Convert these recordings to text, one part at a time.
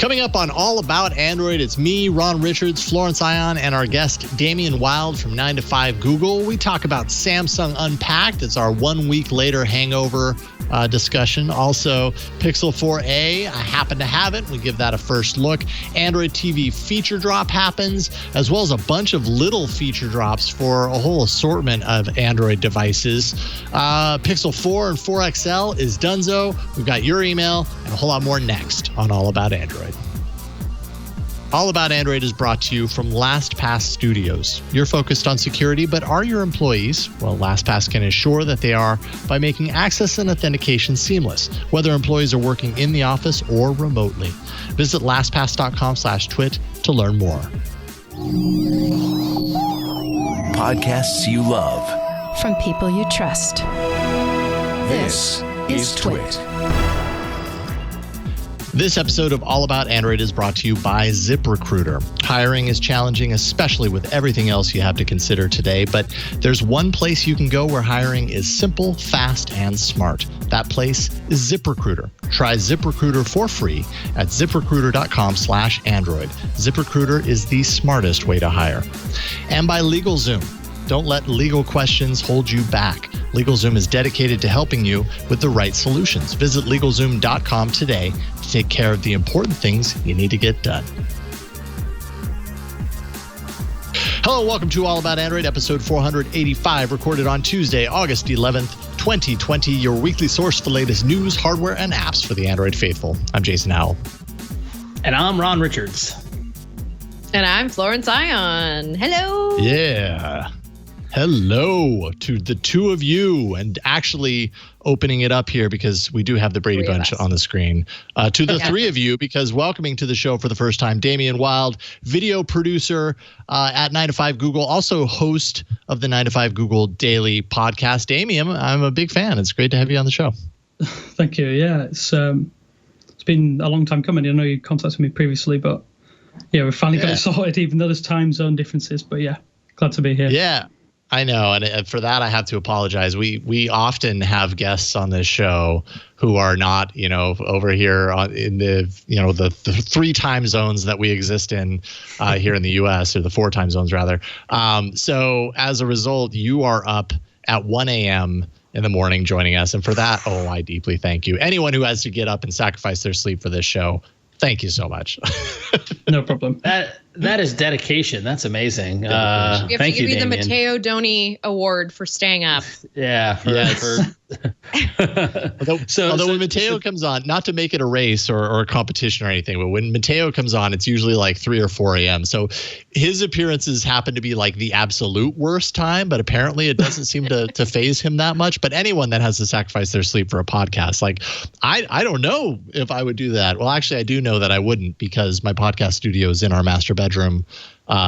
Coming up on All About Android, it's me, Ron Richards, Florence Ion, and our guest, Damien Wilde from 9 to 5 Google. We talk about Samsung Unpacked. It's our 1 week later hangover discussion. Also, Pixel 4a, I happen to have it. We give that a first look. Android TV feature drop happens, as well as a bunch of little feature drops for a whole assortment of Android devices. Pixel 4 and 4 XL is donezo. We've got your email and a whole lot more next on All About Android. All About Android is brought to you from LastPass Studios. You're focused on security, but are your employees? Well, LastPass can ensure that they are by making access and authentication seamless, whether employees are working in the office or remotely. Visit lastpass.com/twit to learn more. Podcasts you love. From people you trust. This is TWiT. This episode of All About Android is brought to you by ZipRecruiter. Hiring is challenging, especially with everything else you have to consider today, but there's one place you can go where hiring is simple, fast, and smart. That place is ZipRecruiter. Try ZipRecruiter for free at ziprecruiter.com/Android. ZipRecruiter is the smartest way to hire. And by LegalZoom. Don't let legal questions hold you back. LegalZoom is dedicated to helping you with the right solutions. Visit LegalZoom.com today to take care of the important things you need to get done. Hello, welcome to All About Android, episode 485, recorded on Tuesday, August 11th, 2020, your weekly source for the latest news, hardware, and apps for the Android faithful. I'm Jason Howell. And I'm Ron Richards. And I'm Florence Ion. Hello. Yeah. Hello to the two of you, and actually opening it up here because we do have the Brady Bunch on the screen. To the three of you, because welcoming to the show for the first time, Damien Wilde, video producer at 9 to 5 Google, also host of the 9 to 5 Google daily podcast. Damien, I'm a big fan. It's great to have you on the show. Thank you. Yeah, it's been a long time coming. I know you contacted me previously, but yeah, we finally got it sorted, even though there's time zone differences. But yeah, glad to be here. Yeah. I know, and for that I have to apologize. We often have guests on this show who are not, over here in the, the three time zones that we exist in here in the U.S., or the four time zones rather. So as a result, you are up at 1 a.m. in the morning joining us, and for that, I deeply thank you. Anyone who has to get up and sacrifice their sleep for this show, thank you so much. No problem. That is dedication. That's amazing. We have to give you the Damien. Matteo Doni Award for staying up. Yeah. Although when Matteo comes on, not to make it a race or a competition or anything, but when Matteo comes on, it's usually like 3 or 4 a.m. So his appearances happen to be like the absolute worst time, but apparently it doesn't seem to phase him that much. But anyone that has to sacrifice their sleep for a podcast, like I don't know if I would do that. Well, actually, I do know that I wouldn't, because my podcast studio is in our master bedroom.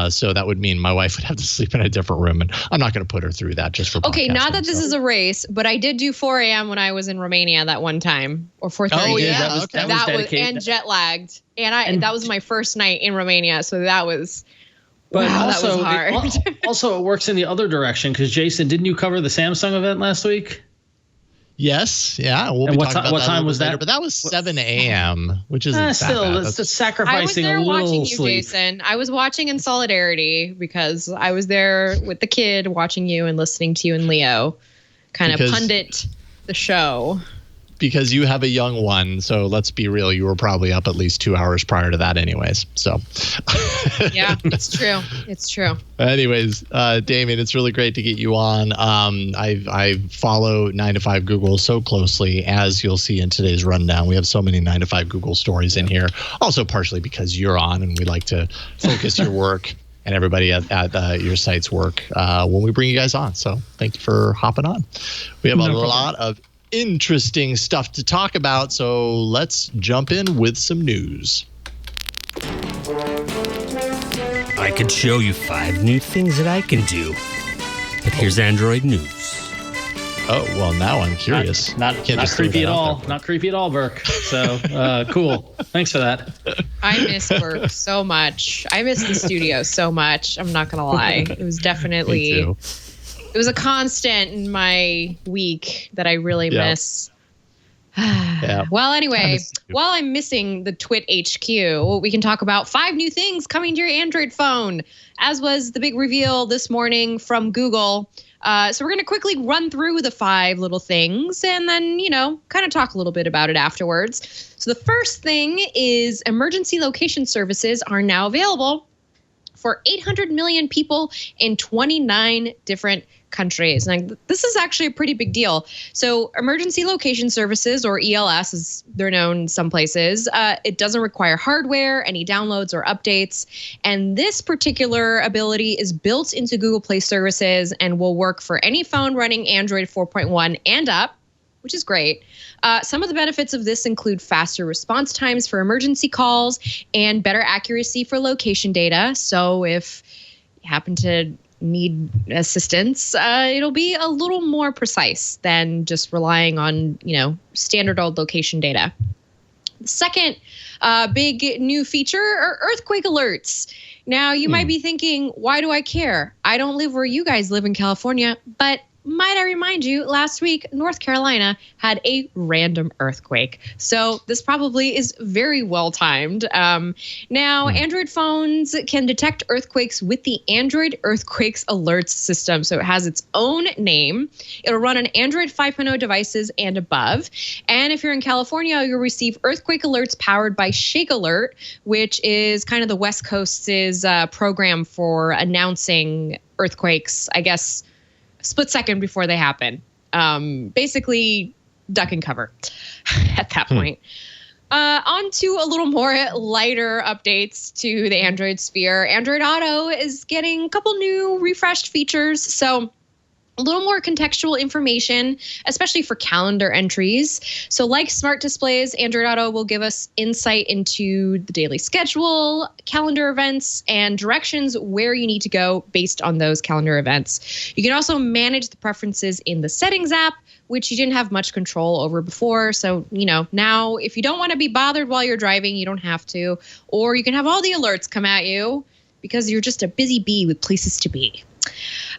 So that would mean my wife would have to sleep in a different room, and I'm not going to put her through that just for Okay, not that this is a race, but I did do 4 a.m. when I was in Romania that one time, or 4:30. Oh yeah, that was and jet lagged, and that was my first night in Romania, so that was. But wow, also, that was hard. Also, it works in the other direction, because Jason, didn't you cover the Samsung event last week? Yes, yeah. We'll be talking about what that time was later, that? but that was 7 a.m., which isn't still. that bad. That's sacrificing I was there a little watching you, sleep. Jason. I was watching in solidarity because I was there with the kid, watching you and listening to you and Leo, kind of pundit the show. Because you have a young one, so let's be real, you were probably up at least 2 hours prior to that anyways. So yeah, it's true. It's true. Anyways, Damien, it's really great to get you on. I follow 9 to 5 Google so closely, as you'll see in today's rundown. We have so many 9 to 5 Google stories in here, also partially because you're on and we like to focus your work and everybody at your site's work when we bring you guys on. So thank you for hopping on. We have a lot of interesting stuff to talk about, so let's jump in with some news. I could show you 5 new things that I can do, but here's Android news. Oh, well, now I'm curious. Not creepy at all. Not creepy at all, Burke. So cool. Thanks for that. I miss Burke so much. I miss the studio so much. I'm not gonna lie. It was definitely. Me too. It was a constant in my week that I really miss. Yeah. Well, anyway, while I'm missing the TWiT HQ, we can talk about 5 new things coming to your Android phone, as was the big reveal this morning from Google. So we're going to quickly run through the 5 little things and then, kind of talk a little bit about it afterwards. So the first thing is emergency location services are now available for 800 million people in 29 different countries. And this is actually a pretty big deal. So emergency location services, or ELS as they're known in some places, it doesn't require hardware, any downloads or updates. And this particular ability is built into Google Play services and will work for any phone running Android 4.1 and up, which is great. Some of the benefits of this include faster response times for emergency calls and better accuracy for location data. So if you happen to need assistance, it'll be a little more precise than just relying on, standard old location data. The second big new feature are earthquake alerts. Now, you might be thinking, why do I care? I don't live where you guys live in California, but might I remind you, last week, North Carolina had a random earthquake. So this probably is very well timed. Now, Android phones can detect earthquakes with the Android Earthquakes Alerts system. So it has its own name. It'll run on Android 5.0 devices and above. And if you're in California, you'll receive earthquake alerts powered by Shake Alert, which is kind of the West Coast's program for announcing earthquakes, I guess, split second before they happen. Basically, duck and cover at that point. On to a little more lighter updates to the Android sphere. Android Auto is getting a couple new refreshed features. So a little more contextual information, especially for calendar entries. So like smart displays, Android Auto will give us insight into the daily schedule, calendar events, and directions where you need to go based on those calendar events. You can also manage the preferences in the settings app, which you didn't have much control over before. So, now if you don't want to be bothered while you're driving, you don't have to. Or you can have all the alerts come at you because you're just a busy bee with places to be.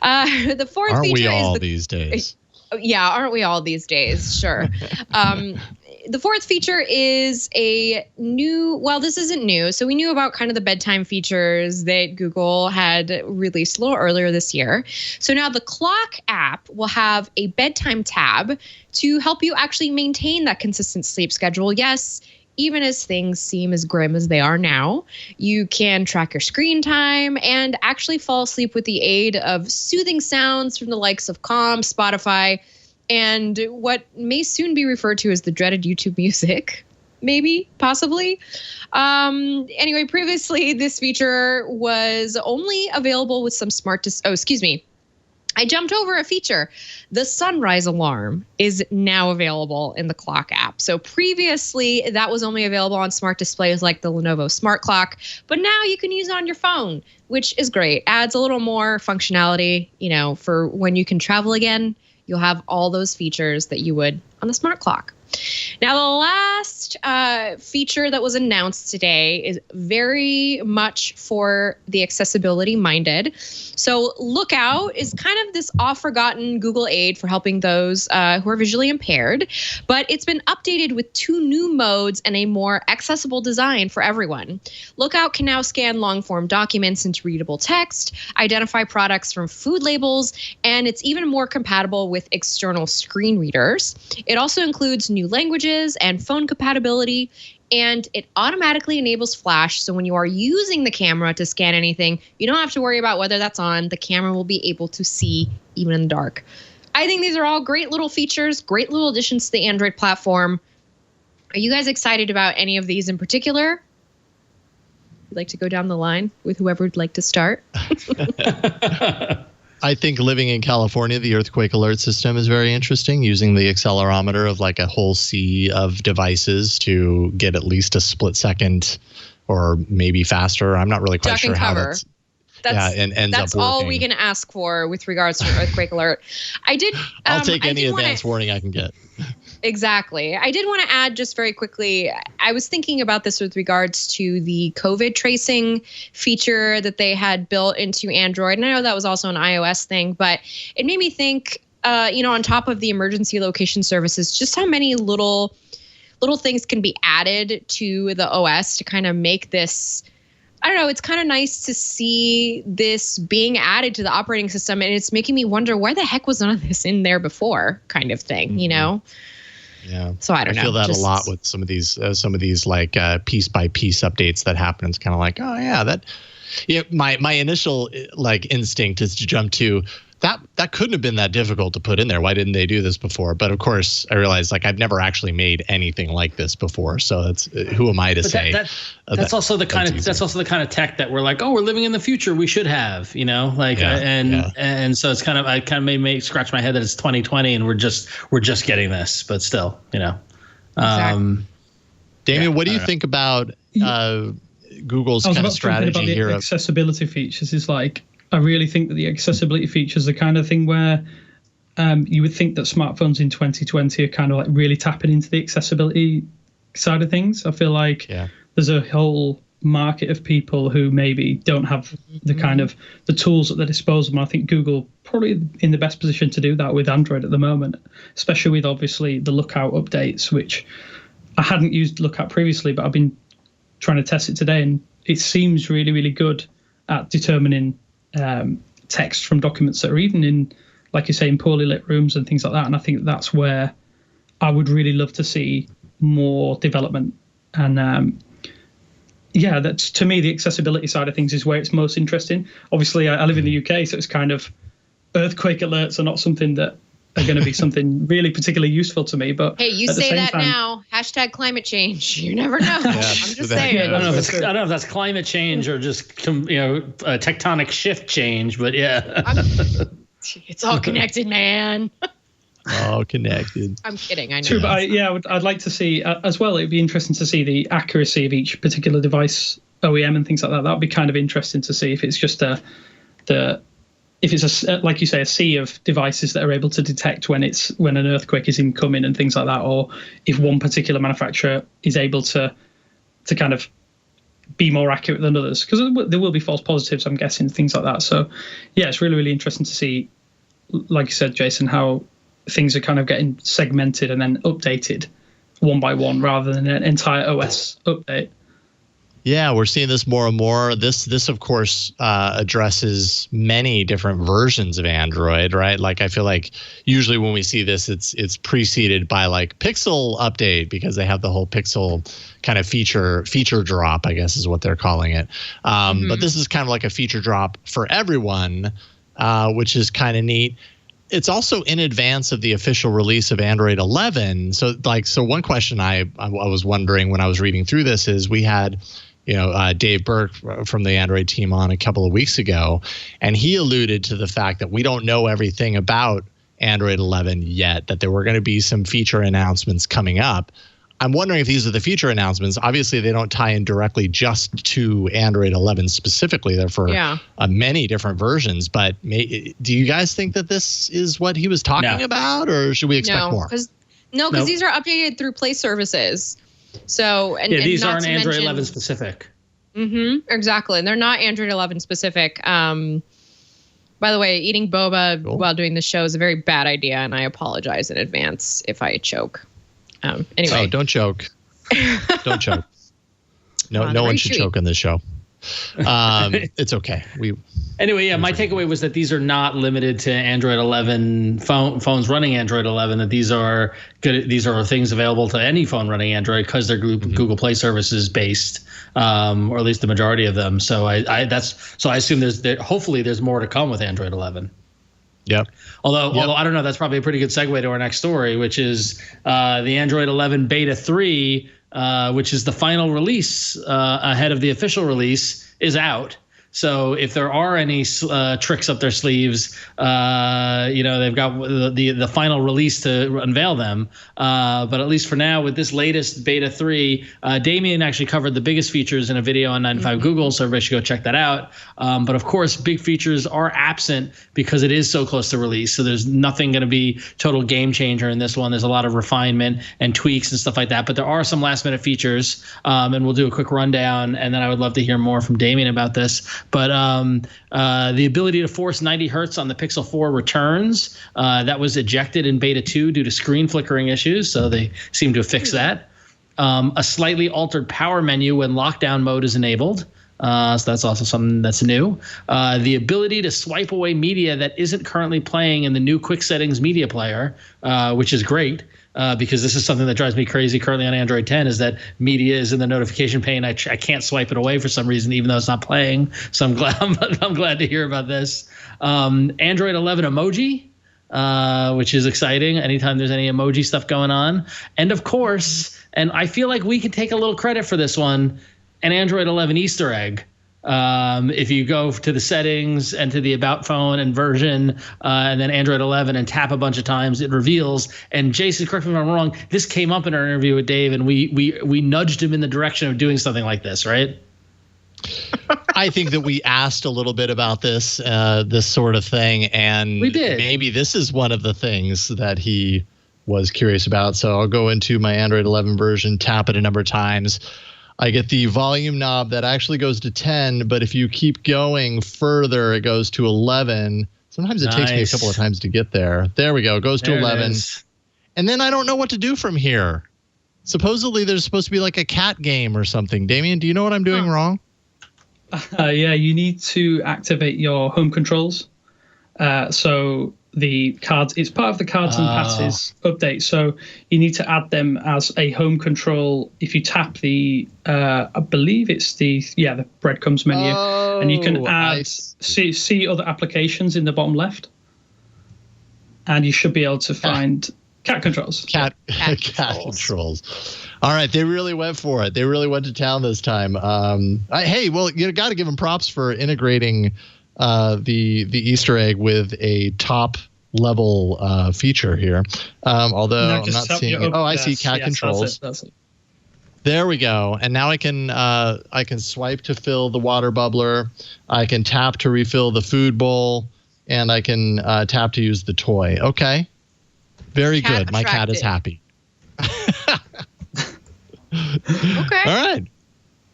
The fourth aren't feature we all is these days? Yeah, aren't we all these days? Sure. The fourth feature is a new, well, this isn't new. So we knew about kind of the bedtime features that Google had released a little earlier this year. So now the Clock app will have a bedtime tab to help you actually maintain that consistent sleep schedule. Yes, even as things seem as grim as they are now, you can track your screen time and actually fall asleep with the aid of soothing sounds from the likes of Calm, Spotify, and what may soon be referred to as the dreaded YouTube music. Maybe, possibly. Anyway, previously this feature was only available with some I jumped over a feature. The sunrise alarm is now available in the Clock app. So previously, that was only available on smart displays like the Lenovo Smart Clock, but now you can use it on your phone, which is great. Adds a little more functionality, for when you can travel again, you'll have all those features that you would on the Smart Clock. Now, the last feature that was announced today is very much for the accessibility minded. So Lookout is kind of this oft-forgotten Google aid for helping those who are visually impaired, but it's been updated with 2 new modes and a more accessible design for everyone. Lookout can now scan long-form documents into readable text, identify products from food labels, and it's even more compatible with external screen readers. It also includes new languages and phone compatibility, and it automatically enables flash. So when you are using the camera to scan anything, you don't have to worry about whether that's on. The camera will be able to see even in the dark. I think these are all great little features, great little additions to the Android platform. Are you guys excited about any of these in particular? You'd like to go down the line with whoever would like to start? I think living in California, the earthquake alert system is very interesting, using the accelerometer of like a whole sea of devices to get at least a split second or maybe faster. I'm not really quite sure how that's that's all we can ask for with regards to an earthquake alert. I'll take any advance warning I can get. Exactly. I did want to add just very quickly, I was thinking about this with regards to the COVID tracing feature that they had built into Android. And I know that was also an iOS thing, but it made me think on top of the emergency location services, just how many little things can be added to the OS to kind of make this, I don't know, it's kind of nice to see this being added to the operating system. And it's making me wonder, why the heck was none of this in there before, kind of thing, Yeah. So I don't know. I feel that a lot with some of these like piece by piece updates that happen. It's kind of like, oh yeah, that. Yeah, my initial like instinct is to jump to that couldn't have been that difficult to put in there. Why didn't they do this before? But of course, I realized like I've never actually made anything like this before. So that's who am I to say? That's also the kind of tech that we're like, oh, we're living in the future. We should have, and so it's kind of, I kind of made me scratch my head that it's 2020 and we're just getting this, but still, Exactly. Damien, what do you think about Google's kind of strategy here? The accessibility features is like, I really think that the accessibility features are the kind of thing where you would think that smartphones in 2020 are kind of like really tapping into the accessibility side of things. I feel like there's a whole market of people who maybe don't have the kind of the tools at their disposal. And I think Google probably in the best position to do that with Android at the moment, especially with obviously the Lookout updates, which I hadn't used Lookout previously, but I've been trying to test it today, and it seems really, really good at determining text from documents that are even in, like you say, in poorly lit rooms and things like that. And I think that's where I would really love to see more development. And that's, to me, the accessibility side of things is where it's most interesting. Obviously, I live in the UK, so it's kind of earthquake alerts are not something that are going to be something really particularly useful to me. But hey, you say that now. #climate change. You never know. I'm just saying. I don't know if that's climate change or just a tectonic shift change, but it's all connected, man. All connected. I'm kidding. I know. True, but I'd like to see as well. It'd be interesting to see the accuracy of each particular device OEM and things like that. That'd be kind of interesting to see if it's just if it's like you say, a sea of devices that are able to detect when an earthquake is incoming and things like that, or if one particular manufacturer is able to kind of be more accurate than others, because there will be false positives, I'm guessing, things like that. So yeah, it's really, really interesting to see, like you said, Jason, how things are kind of getting segmented and then updated one by one rather than an entire OS update. Yeah, we're seeing this more and more. This of course addresses many different versions of Android, right? Like I feel like usually when we see this, it's preceded by like Pixel update, because they have the whole Pixel kind of feature drop, I guess is what they're calling it. But this is kind of like a feature drop for everyone, which is kind of neat. It's also in advance of the official release of Android 11. So one question I was wondering when I was reading through this is, we had Dave Burke from the Android team on a couple of weeks ago, and he alluded to the fact that we don't know everything about Android 11 yet, that there were going to be some feature announcements coming up. I'm wondering if these are the feature announcements. Obviously, they don't tie in directly just to Android 11 specifically. They're for many different versions. But do you guys think that this is what he was talking about, or should we expect more? Because these are updated through Play services. So these aren't Android 11 specific. Exactly, and they're not Android 11 specific. By the way, eating boba while doing the show is a very bad idea, and I apologize in advance if I choke. Anyway. Oh, don't choke. Don't choke. No one should choke on this show. It's okay. My takeaway was that these are not limited to Android 11 phones running Android 11. That these are good. These are things available to any phone running Android because they're Google Play services based, or at least the majority of them. So I assume hopefully there's more to come with Android 11. Yep. Although I don't know, that's probably a pretty good segue to our next story, which is the Android 11 Beta 3. Which is the final release ahead of the official release, is out. So if there are any tricks up their sleeves, they've got the final release to unveil them. But at least for now, with this latest Beta 3, Damien actually covered the biggest features in a video on 95 Google, so everybody should go check that out. But of course, big features are absent because it is so close to release. So there's nothing going to be total game changer in this one. There's a lot of refinement and tweaks and stuff like that. But there are some last minute features, and we'll do a quick rundown. And then I would love to hear more from Damien about this. But the ability to force 90 hertz on the Pixel 4 returns. That was ejected in beta 2 due to screen flickering issues, so they seem to have fixed that. A slightly altered power menu when lockdown mode is enabled. So that's also something that's new. The ability to swipe away media that isn't currently playing in the new quick settings media player, which is great. Because this is something that drives me crazy currently on Android 10 is that media is in the notification pane. I can't swipe it away for some reason, even though it's not playing. So I'm glad to hear about this. Android 11 emoji, which is exciting anytime there's any emoji stuff going on. And of course, and I feel like we can take a little credit for this one, an Android 11 Easter egg. If you go to the settings and to the about phone and version, and then Android 11 and tap a bunch of times, it reveals. And Jason, correct me if I'm wrong, this came up in our interview with Dave, and we nudged him in the direction of doing something like this, right? I think that we asked a little bit about this sort of thing, and we did. Maybe this is one of the things that he was curious about. So I'll go into my Android 11 version, tap it a number of times. I get the volume knob that actually goes to 10, but if you keep going further, it goes to 11. Sometimes it takes me a couple of times to get there. There we go. It goes to 11. And then I don't know what to do from here. Supposedly there's supposed to be like a cat game or something. Damien, do you know what I'm doing wrong? Yeah, you need to activate your home controls. So the cards, it's part of the cards and passes update. So you need to add them as a home control. If you tap the, I believe it's the breadcrumbs menu, and you can add see other applications in the bottom left, and you should be able to find cat controls. Cat controls. All right, they really went for it. They really went to town this time. Hey, well, you got to give them props for integrating the Easter egg with a top level feature here. Although I'm not seeing it. Oh, I see cat controls. That's it. There we go. And now I can swipe to fill the water bubbler. I can tap to refill the food bowl, and I can tap to use the toy. Okay. Very good. My cat is happy. Okay. All right.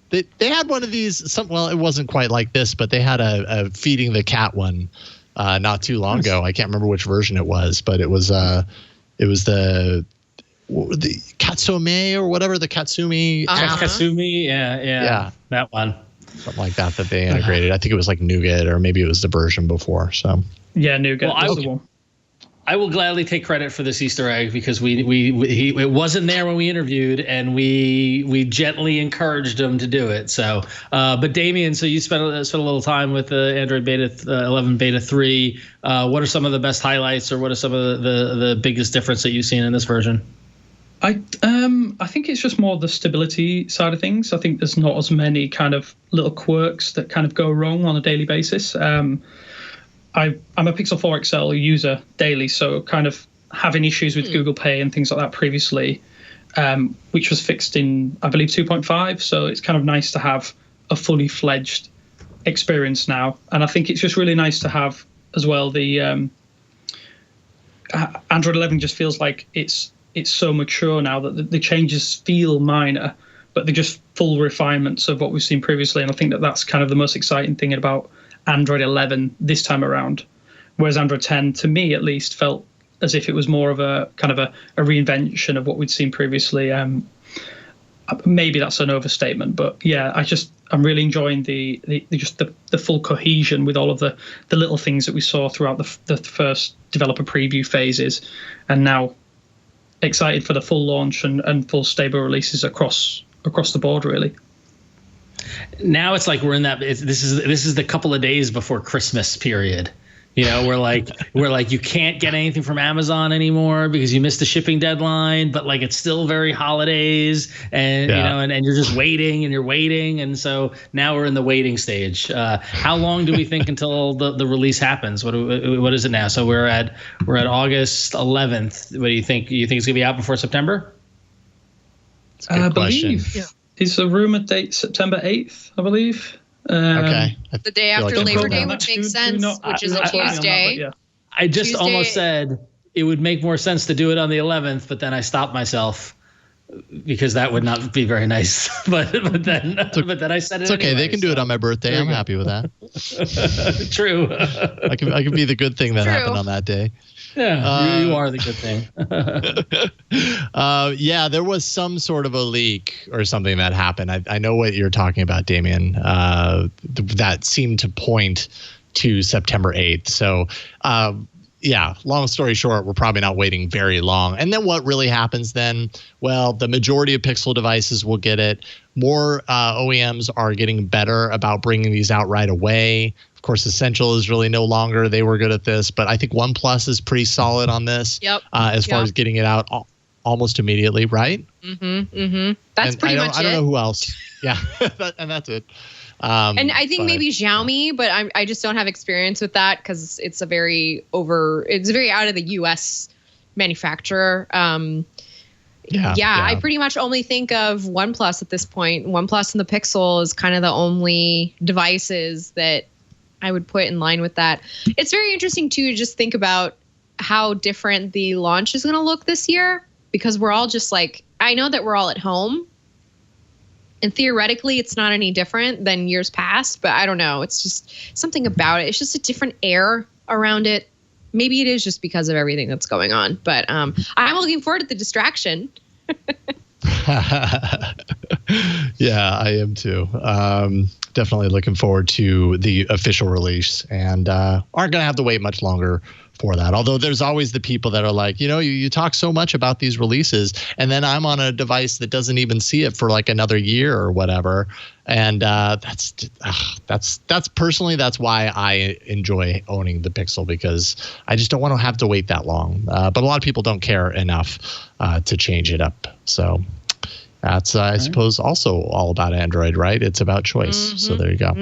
They had one of these. Well, it wasn't quite like this, but they had a feeding the cat one not too long ago. I can't remember which version it was, but it was the Katsume or whatever, the Katsumi. Katsumi, yeah, that one. Something like that they integrated. I think it was like Nougat, or maybe it was the version before. So yeah, Nougat was the one. I will gladly take credit for this Easter egg because it wasn't there when we interviewed, and we gently encouraged him to do it. So, but Damien, so you spent a little time with the Android Beta 11 Beta 3. What are some of the best highlights, or what are some of the biggest difference that you've seen in this version? I think it's just more the stability side of things. I think there's not as many kind of little quirks that kind of go wrong on a daily basis. I'm a Pixel 4 XL user daily, so kind of having issues with Google Pay and things like that previously, which was fixed in, I believe, 2.5. So it's kind of nice to have a fully fledged experience now. And I think it's just really nice to have as well the Android 11 just feels like it's so mature now that the changes feel minor, but they're just full refinements of what we've seen previously. And I think that's kind of the most exciting thing about Android 11 this time around, whereas Android 10, to me at least, felt as if it was more of a kind of a reinvention of what we'd seen previously. Maybe that's an overstatement, but yeah, I'm really enjoying the full cohesion with all of the little things that we saw throughout the first developer preview phases, and now excited for the full launch and full stable releases across the board, really. Now it's like we're in that. This is the couple of days before Christmas period. You know, we're like you can't get anything from Amazon anymore because you missed the shipping deadline, but like it's still very holidays, and you know, and you're just waiting and you're waiting, and so now we're in the waiting stage. How long do we think until the release happens? What is it now? So we're at August 11th. What do you think? You think it's gonna be out before September? I believe. Yeah. Is the rumored date September 8th, I believe? Okay. The day after Labor Day would make sense, which is a Tuesday. I just almost said it would make more sense to do it on the 11th, but then I stopped myself because that would not be very nice. but then I said it's okay. They can do it on my birthday. I'm happy with that. True. I can be the good thing that happened on that day. Yeah, you are the good thing. Yeah, there was some sort of a leak or something that happened. I know what you're talking about, Damien. That seemed to point to September 8th. So, yeah, long story short, we're probably not waiting very long. And then what really happens then? Well, the majority of Pixel devices will get it. More OEMs are getting better about bringing these out right away. Of course, Essential is really no longer. They were good at this, but I think OnePlus is pretty solid on this. Yep. As far as getting it out almost immediately, right? That's pretty much it. I don't know who else. Yeah, and that's it. And I think maybe Xiaomi, but I just don't have experience with that because it's very out of the U.S. manufacturer. I pretty much only think of OnePlus at this point. OnePlus and the Pixel is kind of the only devices that I would put in line with that. It's very interesting to just think about how different the launch is going to look this year because we're all just like, I know that we're all at home. And theoretically, it's not any different than years past, but I don't know. It's just something about it. It's just a different air around it. Maybe it is just because of everything that's going on. But I'm looking forward to the distraction. Yeah, I am too. Definitely looking forward to the official release and aren't going to have to wait much longer for that. Although there's always the people that are like, you talk so much about these releases and then I'm on a device that doesn't even see it for like another year or whatever. And that's personally, that's why I enjoy owning the Pixel because I just don't want to have to wait that long. But a lot of people don't care enough to change it up. So that's, I suppose, also all about Android, right? It's about choice. So there you go.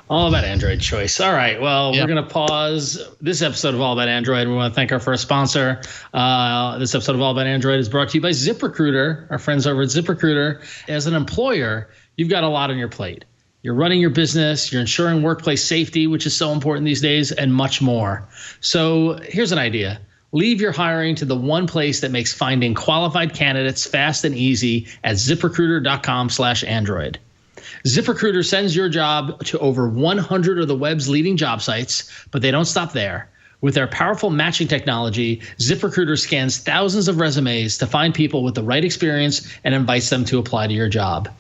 All about Android choice. All right. Well, we're going to pause this episode of All About Android. We want to thank our first sponsor. This episode of All About Android is brought to you by ZipRecruiter, our friends over at ZipRecruiter. As an employer, you've got a lot on your plate. You're running your business, you're ensuring workplace safety, which is so important these days, and much more. So here's an idea. Leave your hiring to the one place that makes finding qualified candidates fast and easy at ZipRecruiter.com/Android. ZipRecruiter sends your job to over 100 of the web's leading job sites, but they don't stop there. With their powerful matching technology, ZipRecruiter scans thousands of resumes to find people with the right experience and invites them to apply to your job.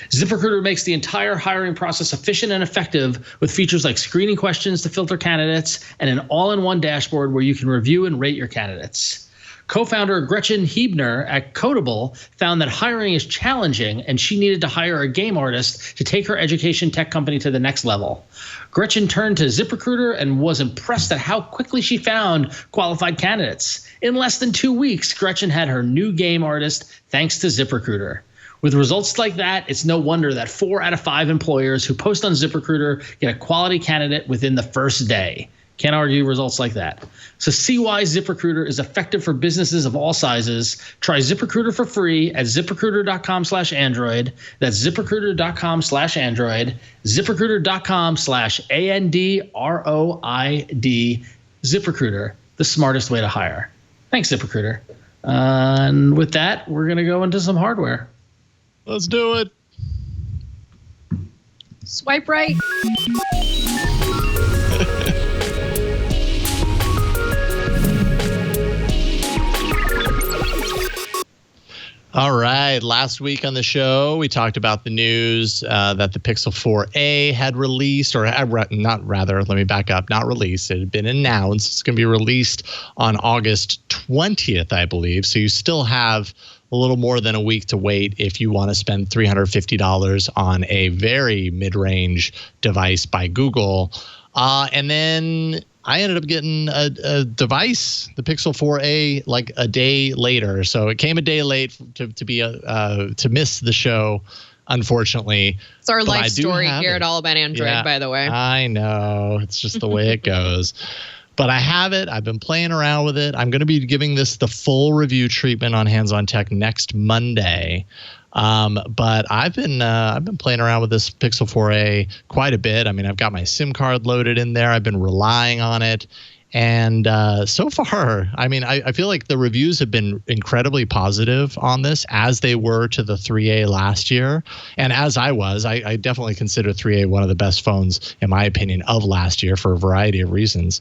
ZipRecruiter makes the entire hiring process efficient and effective with features like screening questions to filter candidates and an all-in-one dashboard where you can review and rate your candidates. Co-founder Gretchen Hebner at Codable found that hiring is challenging and she needed to hire a game artist to take her education tech company to the next level. Gretchen turned to ZipRecruiter and was impressed at how quickly she found qualified candidates. In less than 2 weeks, Gretchen had her new game artist thanks to ZipRecruiter. With results like that, it's no wonder that 4 out of 5 employers who post on ZipRecruiter get a quality candidate within the first day. Can't argue results like that. So see why ZipRecruiter is effective for businesses of all sizes. Try ZipRecruiter for free at ZipRecruiter.com/Android. That's ZipRecruiter.com/Android. ZipRecruiter.com/ANDROID. ZipRecruiter, the smartest way to hire. Thanks, ZipRecruiter. And with that, we're going to go into some hardware. Let's do it. Swipe right. All right. Last week on the show, we talked about the news that the Pixel 4a had released, or let me back up, not released. It had been announced. It's going to be released on August 20th, I believe. So you still have a little more than a week to wait if you want to spend $350 on a very mid-range device by Google. And then I ended up getting a device, the Pixel 4a, like a day later. So it came a day late to miss the show, unfortunately. It's our life story here at All About Android, by the way. I know. It's just the way it goes. But I have it. I've been playing around with it. I'm going to be giving this the full review treatment on Hands on Tech next Monday. But I've been playing around with this Pixel 4a quite a bit. I mean, I've got my SIM card loaded in there. I've been relying on it. And so far, I mean, I feel like the reviews have been incredibly positive on this, as they were to the 3A last year. And as I definitely consider 3A one of the best phones, in my opinion, of last year for a variety of reasons.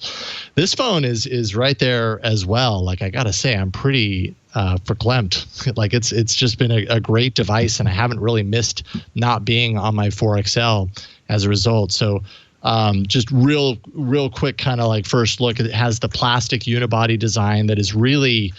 This phone is right there as well. Like, I got to say, I'm pretty verklempt. Like, it's just been a great device, and I haven't really missed not being on my 4XL as a result. So just real quick kind of like first look, it has the plastic unibody design that is really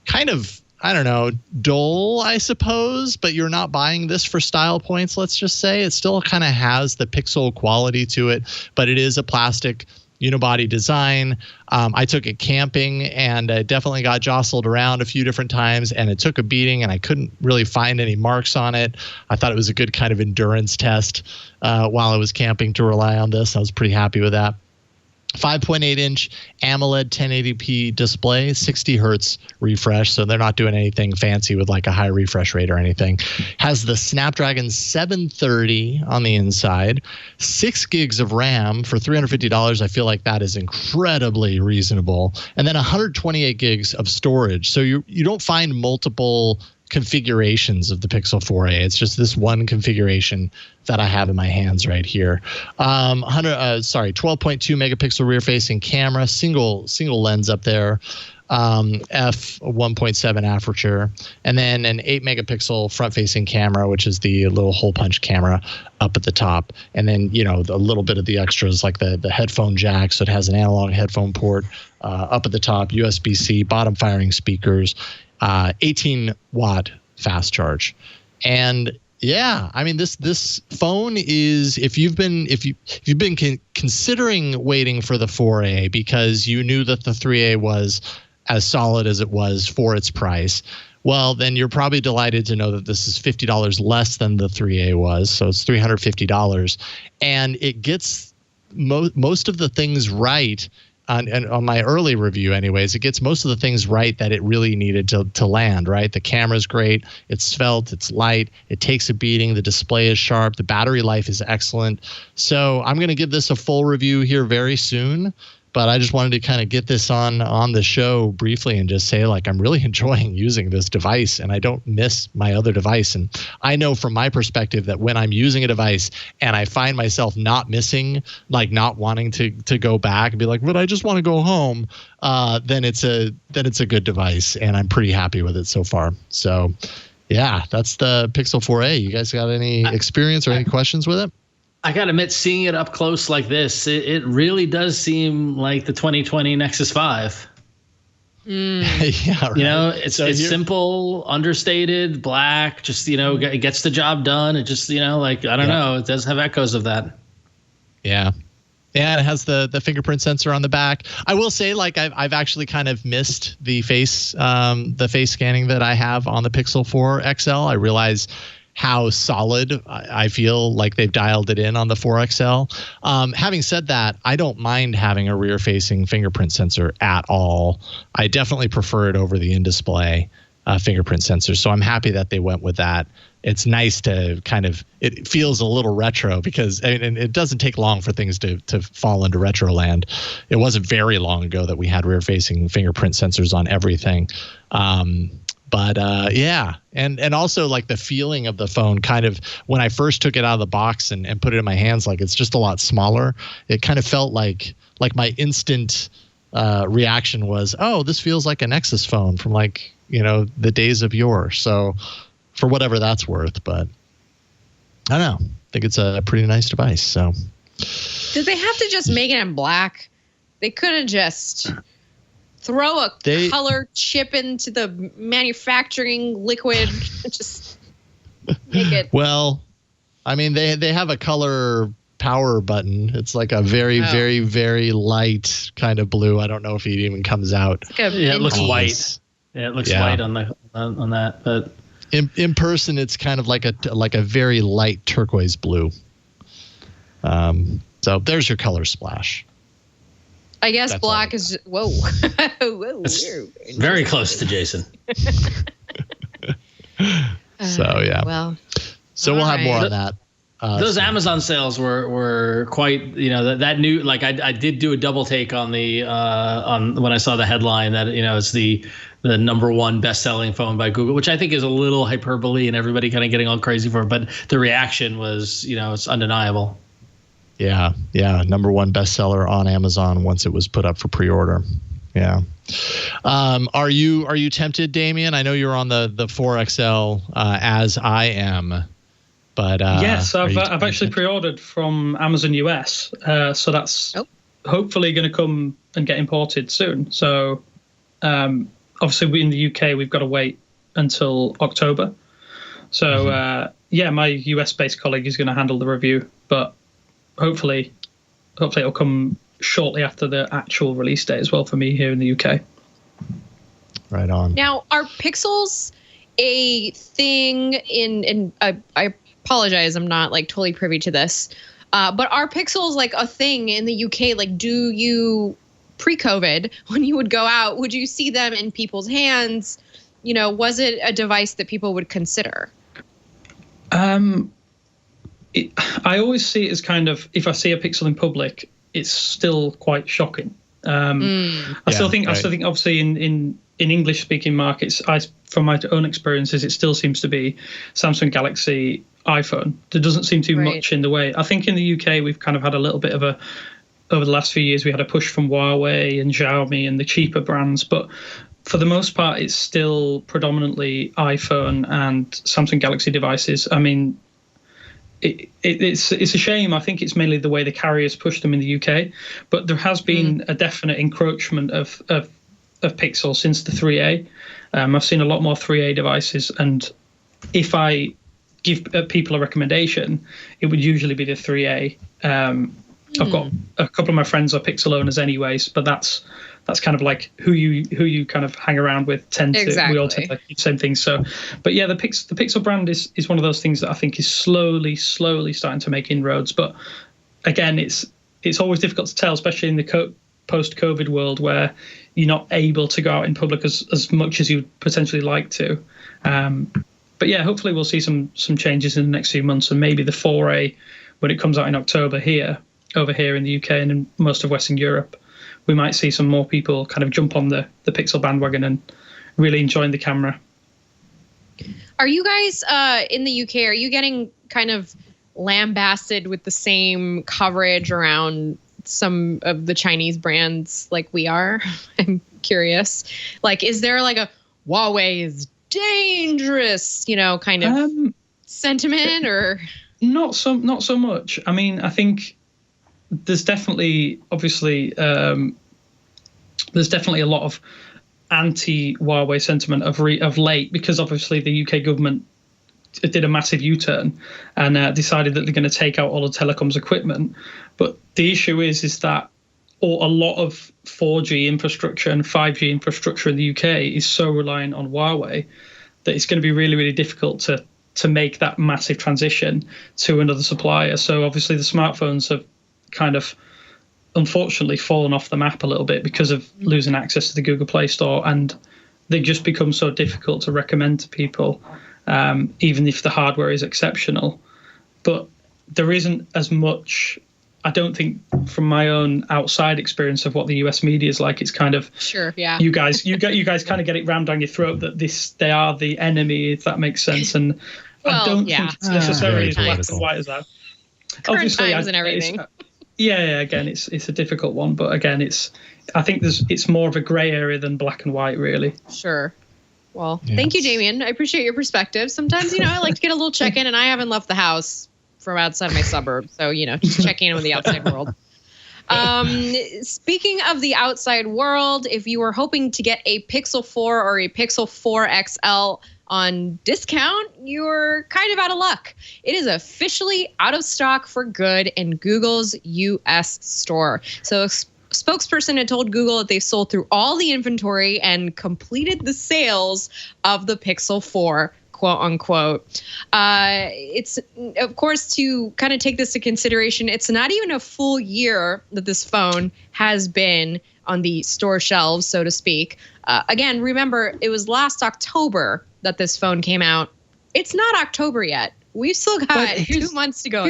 kind of, I don't know, dull, I suppose, but you're not buying this for style points, let's just say. It still kind of has the pixel quality to it, but it is a plastic unibody design. I took it camping and definitely got jostled around a few different times, and it took a beating, and I couldn't really find any marks on it. I thought it was a good kind of endurance test while I was camping to rely on this. I was pretty happy with that. 5.8-inch AMOLED 1080p display, 60 hertz refresh, so they're not doing anything fancy with like a high refresh rate or anything. Has the Snapdragon 730 on the inside, 6 gigs of RAM for $350. I feel like that is incredibly reasonable. And then 128 gigs of storage. So you don't find multiple configurations of the Pixel 4a. It's just this one configuration that I have in my hands right here. 12.2 megapixel rear facing camera, single lens up there, f 1.7 aperture, and then an 8 megapixel front facing camera, which is the little hole punch camera up at the top. And then, you know, a little bit of the extras like the headphone jack. So it has an analog headphone port up at the top, USB-C, bottom firing speakers, 18-watt fast charge. And yeah, I mean, this phone is, if you've been considering waiting for the 4A because you knew that the 3A was as solid as it was for its price, well, then you're probably delighted to know that this is $50 less than the 3A was. So it's $350, and it gets most of the things right. And on my early review anyways, it gets most of the things right that it really needed to land, right? The camera's great, it's svelte, it's light, it takes a beating, the display is sharp, the battery life is excellent. So I'm going to give this a full review here very soon, but I just wanted to kind of get this on the show briefly and just say, like, I'm really enjoying using this device and I don't miss my other device. And I know from my perspective that when I'm using a device and I find myself not missing, like not wanting to go back and be like, but I just want to go home, then it's a good device, and I'm pretty happy with it so far. So yeah, that's the Pixel 4a. You guys got any experience or any questions with it? I gotta admit, seeing it up close like this, it really does seem like the 2020 Nexus 5. Yeah, right. You know, it's simple, understated, black, just, you know, it gets the job done. It just, you know, like, I don't know, it does have echoes of that. Yeah. Yeah, it has the fingerprint sensor on the back. I will say, like, I've actually kind of missed the face scanning that I have on the Pixel 4 XL. I realize how solid I feel like they've dialed it in on the 4XL. Having said that, I don't mind having a rear-facing fingerprint sensor at all. I definitely prefer it over the in-display fingerprint sensor, so I'm happy that they went with that. It's nice to kind of, it feels a little retro because, and it doesn't take long for things to fall into retro land. It wasn't very long ago that we had rear-facing fingerprint sensors on everything. But yeah, and also like the feeling of the phone, kind of when I first took it out of the box and put it in my hands, like it's just a lot smaller. It kind of felt like my instant reaction was, oh, this feels like a Nexus phone from, like, you know, the days of yore. So for whatever that's worth, but I don't know. I think it's a pretty nice device. So did they have to just make it in black? They could have just throw a color chip into the manufacturing liquid, just make it. Well, I mean, they have a color power button. It's like a very, very, very light kind of blue. I don't know if it even comes out. Like it looks white. Yeah, it looks white on that. But in person, it's kind of like a very light turquoise blue. So there's your color splash. I guess that's black is whoa. Very close to Jason. So yeah. Well. So we'll have more on that. Those Amazon sales were quite, that new, like I did do a double take on on when I saw the headline that, it's the number one best-selling phone by Google, which I think is a little hyperbole and everybody kind of getting all crazy for it. But the reaction was, it's undeniable. Yeah. Number one bestseller on Amazon once it was put up for pre-order. Yeah. Are you tempted, Damien? I know you're on the 4XL as I am. But yes, I've actually pre-ordered from Amazon US, so that's hopefully going to come and get imported soon. So obviously in the UK we've got to wait until October. So my US-based colleague is going to handle the review, but hopefully it'll come shortly after the actual release date as well for me here in the UK. Right on. Now, are pixels a thing in I apologize, I'm not like totally privy to this. But are pixels like a thing in the UK? Like, do you pre-COVID, when you would go out, would you see them in people's hands? Was it a device that people would consider? I always see it as kind of, if I see a pixel in public, it's still quite shocking. I still think obviously in English speaking markets, from my own experiences, it still seems to be Samsung Galaxy, iPhone. There doesn't seem to be much in the way. I think in the UK we've kind of had a little bit of over the last few years, we had a push from Huawei and Xiaomi and the cheaper brands, but for the most part it's still predominantly iPhone and Samsung Galaxy devices. I mean, it's a shame. I think it's mainly the way the carriers push them in the UK, but there has been a definite encroachment of Pixel since the 3A. I've seen a lot more 3A devices, and if I give people a recommendation, it would usually be the 3A. I've got a couple of my friends are Pixel owners anyways, but that's kind of like who you kind of hang around with. We all tend to do the same thing. So, but yeah, the Pixel brand is one of those things that I think is slowly starting to make inroads. But again, it's always difficult to tell, especially in the post-COVID world where you're not able to go out in public as much as you'd potentially like to. But yeah, hopefully we'll see some changes in the next few months, and maybe the 4A, when it comes out in October over here in the UK and in most of Western Europe, we might see some more people kind of jump on the Pixel bandwagon and really enjoying the camera. Are you guys in the UK, are you getting kind of lambasted with the same coverage around some of the Chinese brands like we are? I'm curious. Like, is there like a Huawei is dangerous, kind of sentiment, or not so much? I mean, I think there's definitely a lot of anti-Huawei sentiment of late, because obviously the UK government did a massive U-turn and decided that they're going to take out all the telecoms equipment. But the issue is that a lot of 4G infrastructure and 5G infrastructure in the UK is so reliant on Huawei that it's going to be really, really difficult to make that massive transition to another supplier. So obviously the smartphones have kind of unfortunately fallen off the map a little bit because of losing access to the Google Play Store, and they just become so difficult to recommend to people, even if the hardware is exceptional. But there isn't as much, I don't think, from my own outside experience of what the US media is like. It's kind of, sure, yeah, you guys kind of get it rammed down your throat that they are the enemy, if that makes sense. And I don't think it's necessarily as black and white as that. Current obviously times and everything. Yeah, again, it's a difficult one, but again, I think it's more of a gray area than black and white, really. Sure. Well, Thank you, Damien. I appreciate your perspective. Sometimes, I like to get a little check-in, and I haven't left the house from outside my suburb, so just checking in with the outside world. Speaking of the outside world, if you were hoping to get a Pixel 4 or a Pixel 4 XL on discount, you're kind of out of luck. It is officially out of stock for good in Google's US store. So a spokesperson had told Google that they sold through all the inventory and completed the sales of the Pixel 4, quote unquote. It's, of course, to kind of take this into consideration, it's not even a full year that this phone has been on the store shelves, so to speak. Again, remember, it was last October that this phone came out. It's not October yet. We've still got 2 months to go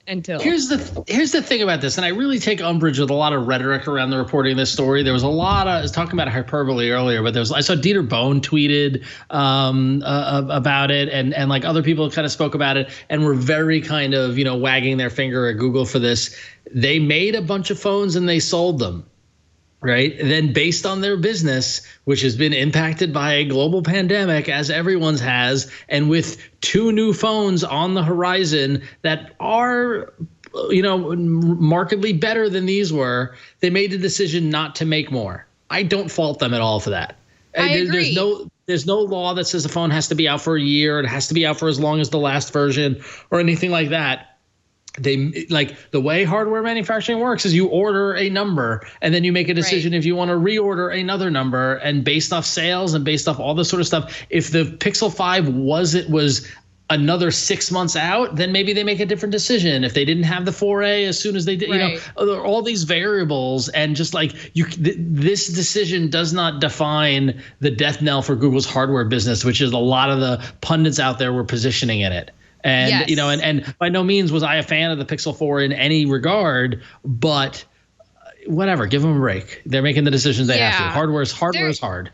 until. Here's the thing about this, and I really take umbrage with a lot of rhetoric around the reporting of this story. There was a lot of, I was talking about hyperbole earlier, but I saw Dieter Bohn tweeted about it, and like other people kind of spoke about it, and were very kind of wagging their finger at Google for this. They made a bunch of phones and they sold them. Right. And then based on their business, which has been impacted by a global pandemic, as everyone's has, and with 2 new phones on the horizon that are, markedly better than these were, they made the decision not to make more. I don't fault them at all for that. I agree. There's no law that says the phone has to be out for a year. It has to be out for as long as the last version or anything like that. They like the way hardware manufacturing works is you order a number and then you make a decision if you want to reorder another number, and based off sales and based off all this sort of stuff. If the Pixel 5 was another 6 months out, then maybe they make a different decision. If they didn't have the 4A as soon as they did, all these variables, and just like this decision does not define the death knell for Google's hardware business, which is a lot of the pundits out there were positioning in it. And, and by no means was I a fan of the Pixel 4 in any regard, but whatever, give them a break. They're making the decisions they have to. Hardware is hard.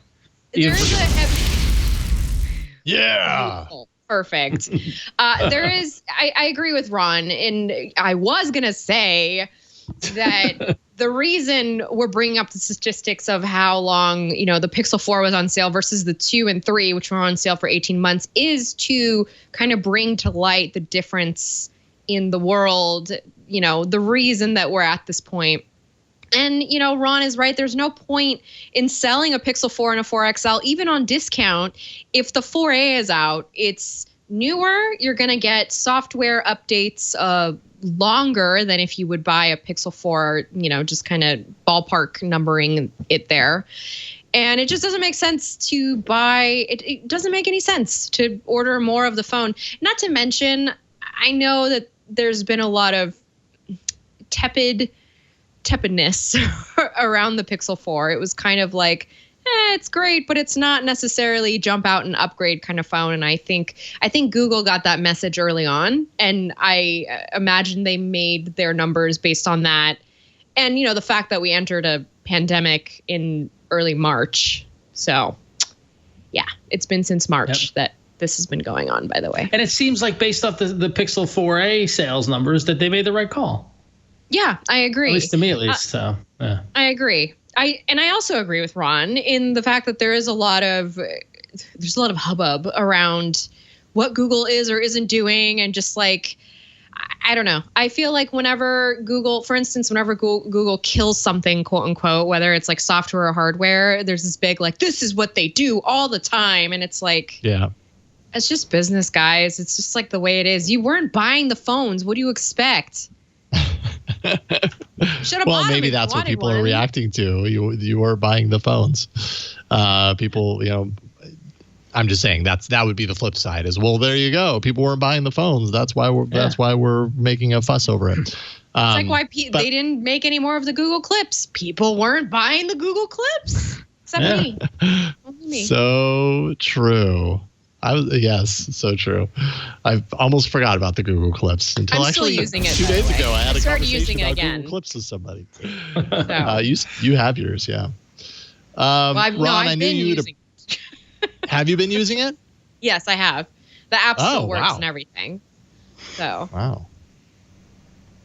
Yeah. Perfect. There is, I agree with Ron, and I was going to say that the reason we're bringing up the statistics of how long, the Pixel 4 was on sale versus the 2 and 3, which were on sale for 18 months, is to kind of bring to light the difference in the world, the reason that we're at this point. And, Ron is right. There's no point in selling a Pixel 4 and a 4 XL, even on discount. If the 4A is out, it's newer. You're going to get software updates longer than if you would buy a Pixel 4, just kind of ballpark numbering it there. And it just doesn't make sense to buy. It doesn't make any sense to order more of the phone. Not to mention, I know that there's been a lot of tepidness around the Pixel 4. It was kind of like, it's great, but it's not necessarily jump out and upgrade kind of phone. And I think Google got that message early on, and I imagine they made their numbers based on that. And, the fact that we entered a pandemic in early March. So, yeah, it's been since March that this has been going on, by the way. And it seems like based off the Pixel 4A sales numbers that they made the right call. Yeah, I agree. At least to me, at least. So, yeah. I agree. I also agree with Ron in the fact that there's a lot of hubbub around what Google is or isn't doing, and just like, I don't know. I feel like whenever Google kills something, quote unquote, whether it's like software or hardware, there's this big like, this is what they do all the time, and it's like, it's just business, guys. It's just like the way it is. You weren't buying the phones. What do you expect? Well, maybe that's what people are reacting to. You were buying the phones. People, I'm just saying that would be the flip side. Is, well, there you go. People weren't buying the phones. That's why we're making a fuss over it. It's like why they didn't make any more of the Google Clips. People weren't buying the Google Clips. Except me. So true. Yes, so true. I've almost forgot about the Google Clips until I'm still using it, 2 days ago. I had a conversation about again. Google Clips with somebody. You have yours, yeah. Ron, I knew you would. Have you been using it? Yes, I have. The app still works and everything. So. Wow.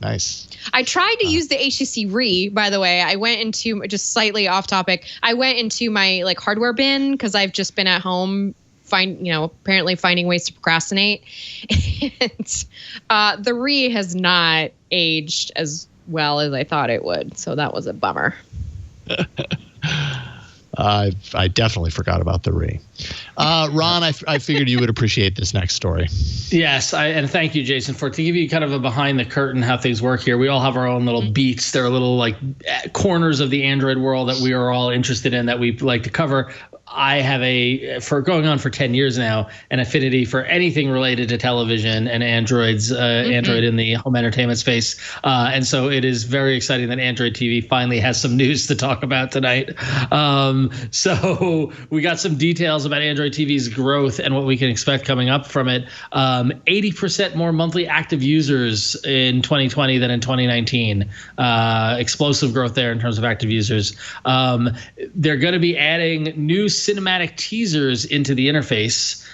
Nice. I tried to use the HTC Re, by the way. I went into, just slightly off topic, I went into my hardware bin because I've just been at home apparently finding ways to procrastinate. And the Re has not aged as well as I thought it would. So that was a bummer. I definitely forgot about the Re. Ron, I figured you would appreciate this next story. Yes, and thank you, Jason, to give you kind of a behind the curtain how things work here. We all have our own little beats. There are little corners of the Android world that we are all interested in that we like to cover. I have for going on for 10 years now, an affinity for anything related to television and Android in the home entertainment space. And so it is very exciting that Android TV finally has some news to talk about tonight. So we got some details about Android TV's growth and what we can expect coming up from it. 80% more monthly active users in 2020 than in 2019. Explosive growth there in terms of active users. They're going to be adding new cinematic teasers into the interface,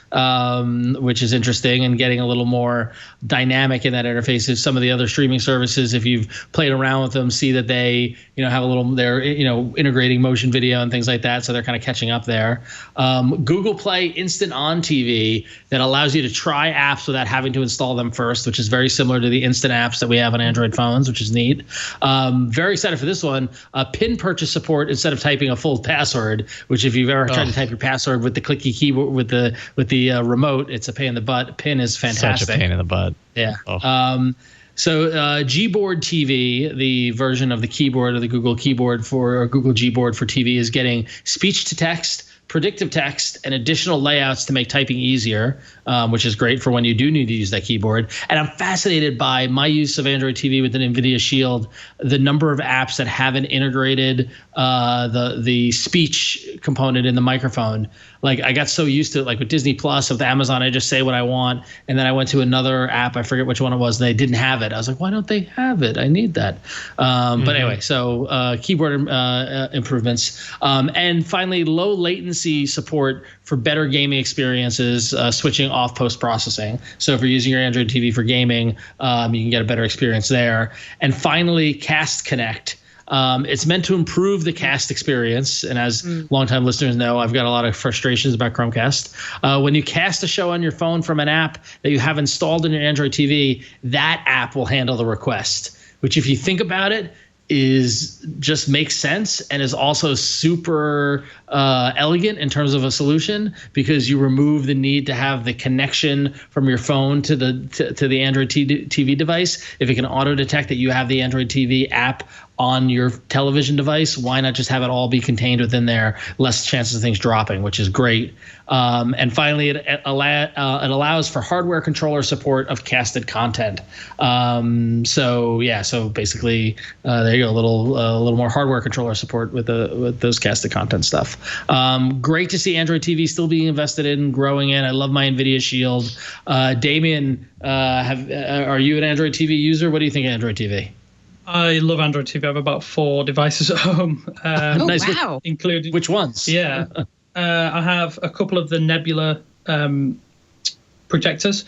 which is interesting, and getting a little more dynamic in that interface. If some of the other streaming services, if you've played around with them, see that they, have a little, they're, integrating motion video and things like that. So they're kind of catching up there. Google Play Instant On TV that allows you to try apps without having to install them first, which is very similar to the instant apps that we have on Android phones, which is neat. Very excited for this one. PIN purchase support instead of typing a full password, which if you've ever tried to type your password with the clicky keyboard with the remote, it's a pain in the butt. PIN is fantastic. Such a pain in the butt. Yeah. So Gboard TV, the version of the keyboard of the Google keyboard or Google Gboard for TV, is getting speech to text, predictive text, and additional layouts to make typing easier, which is great for when you do need to use that keyboard. And I'm fascinated by my use of Android TV with an NVIDIA Shield, the number of apps that haven't integrated the speech component in the microphone. Like I got so used to it, like with Disney Plus, with Amazon, I just say what I want. And then I went to another app, I forget which one it was, and they didn't have it. I was like, why don't they have it? I need that. But anyway, so keyboard improvements. And finally, low latency support for better gaming experiences, switching off post-processing. So if you're using your Android TV for gaming, you can get a better experience there. And finally, Cast Connect. It's meant to improve the cast experience. And as longtime listeners know, I've got a lot of frustrations about Chromecast. When you cast a show on your phone from an app that you have installed in your Android TV, that app will handle the request, which if you think about it, just makes sense and is also super elegant in terms of a solution, because you remove the need to have the connection from your phone to the Android TV device. If it can auto detect that you have the Android TV app on your television device, why not just have it all be contained within there? Less chances of things dropping, which is great. And finally, it allows for hardware controller support of casted content. So basically, there you go, a little more hardware controller support with those casted content stuff. Great to see Android TV still being invested in, growing in. I love my NVIDIA Shield. Damien, are you an Android TV user? What do you think of Android TV? I love Android TV. I have about 4 devices at home. Nice. Wow. Including which ones? Yeah. I have a couple of the Nebula projectors.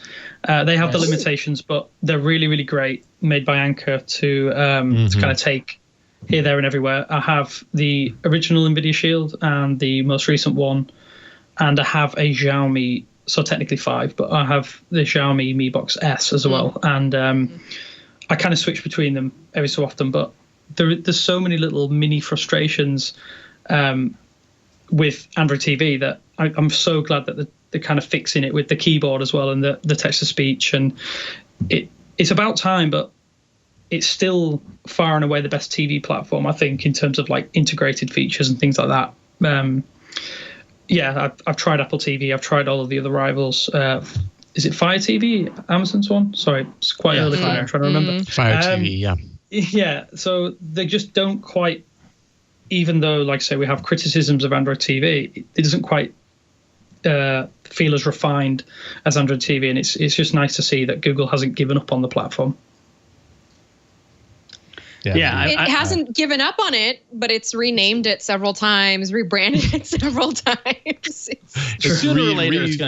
They have the limitations, but they're really, really great, made by Anker to kind of take here, there, and everywhere. I have the original NVIDIA Shield and the most recent one, and I have a Xiaomi, so technically 5, but I have the Xiaomi Mi Box S as well. And I kind of switch between them every so often, but there's so many little mini frustrations with Android TV that I'm so glad that they're kind of fixing it with the keyboard as well and the text-to-speech. And it's about time, but it's still far and away the best TV platform, I think, in terms of like integrated features and things like that. I've tried Apple TV. I've tried all of the other rivals. Is it Fire TV, Amazon's one? Sorry, it's quite early for me. I'm trying to remember. Fire TV, yeah. Yeah, so they just don't quite, even though, like I say, we have criticisms of Android TV, it doesn't quite feel as refined as Android TV, and it's just nice to see that Google hasn't given up on the platform. Yeah, it hasn't given up on it, but it's renamed it several times, rebranded it several times. Sooner or later, it's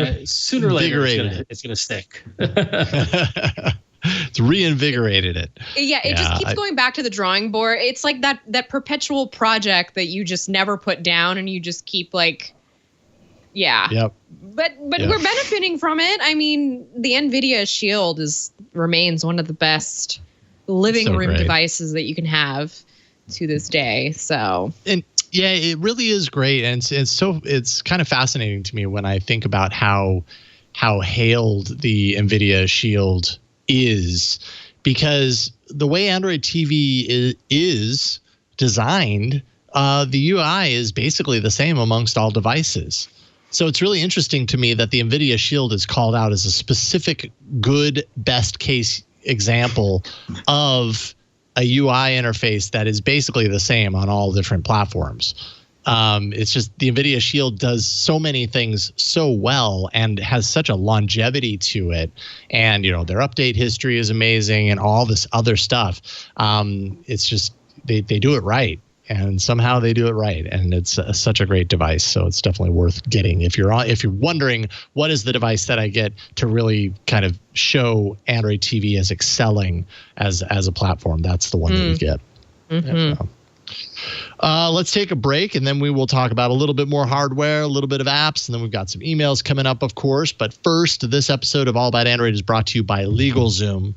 gonna stick. It's reinvigorated it. Yeah, it just keeps going back to the drawing board. It's like that perpetual project that you just never put down, and you just keep like, Yep. But we're benefiting from it. I mean, the NVIDIA Shield remains one of the best living room devices that you can have to this day. So, and yeah, it really is great, and it's kind of fascinating to me when I think about how hailed the NVIDIA Shield is, because the way Android TV is designed, the UI is basically the same amongst all devices. So it's really interesting to me that the NVIDIA Shield is called out as a specific good best case example of a UI interface that is basically the same on all different platforms. It's just the NVIDIA Shield does so many things so well and has such a longevity to it. And, you know, their update history is amazing and all this other stuff. It's just they do it right. And somehow they do it right, and it's such a great device. So it's definitely worth getting if you're wondering what is the device that I get to really kind of show Android TV as excelling as a platform. That's the one that you get. Mm-hmm. Let's take a break, and then we will talk about a little bit more hardware, a little bit of apps, and then we've got some emails coming up, of course. But first, this episode of All About Android is brought to you by LegalZoom.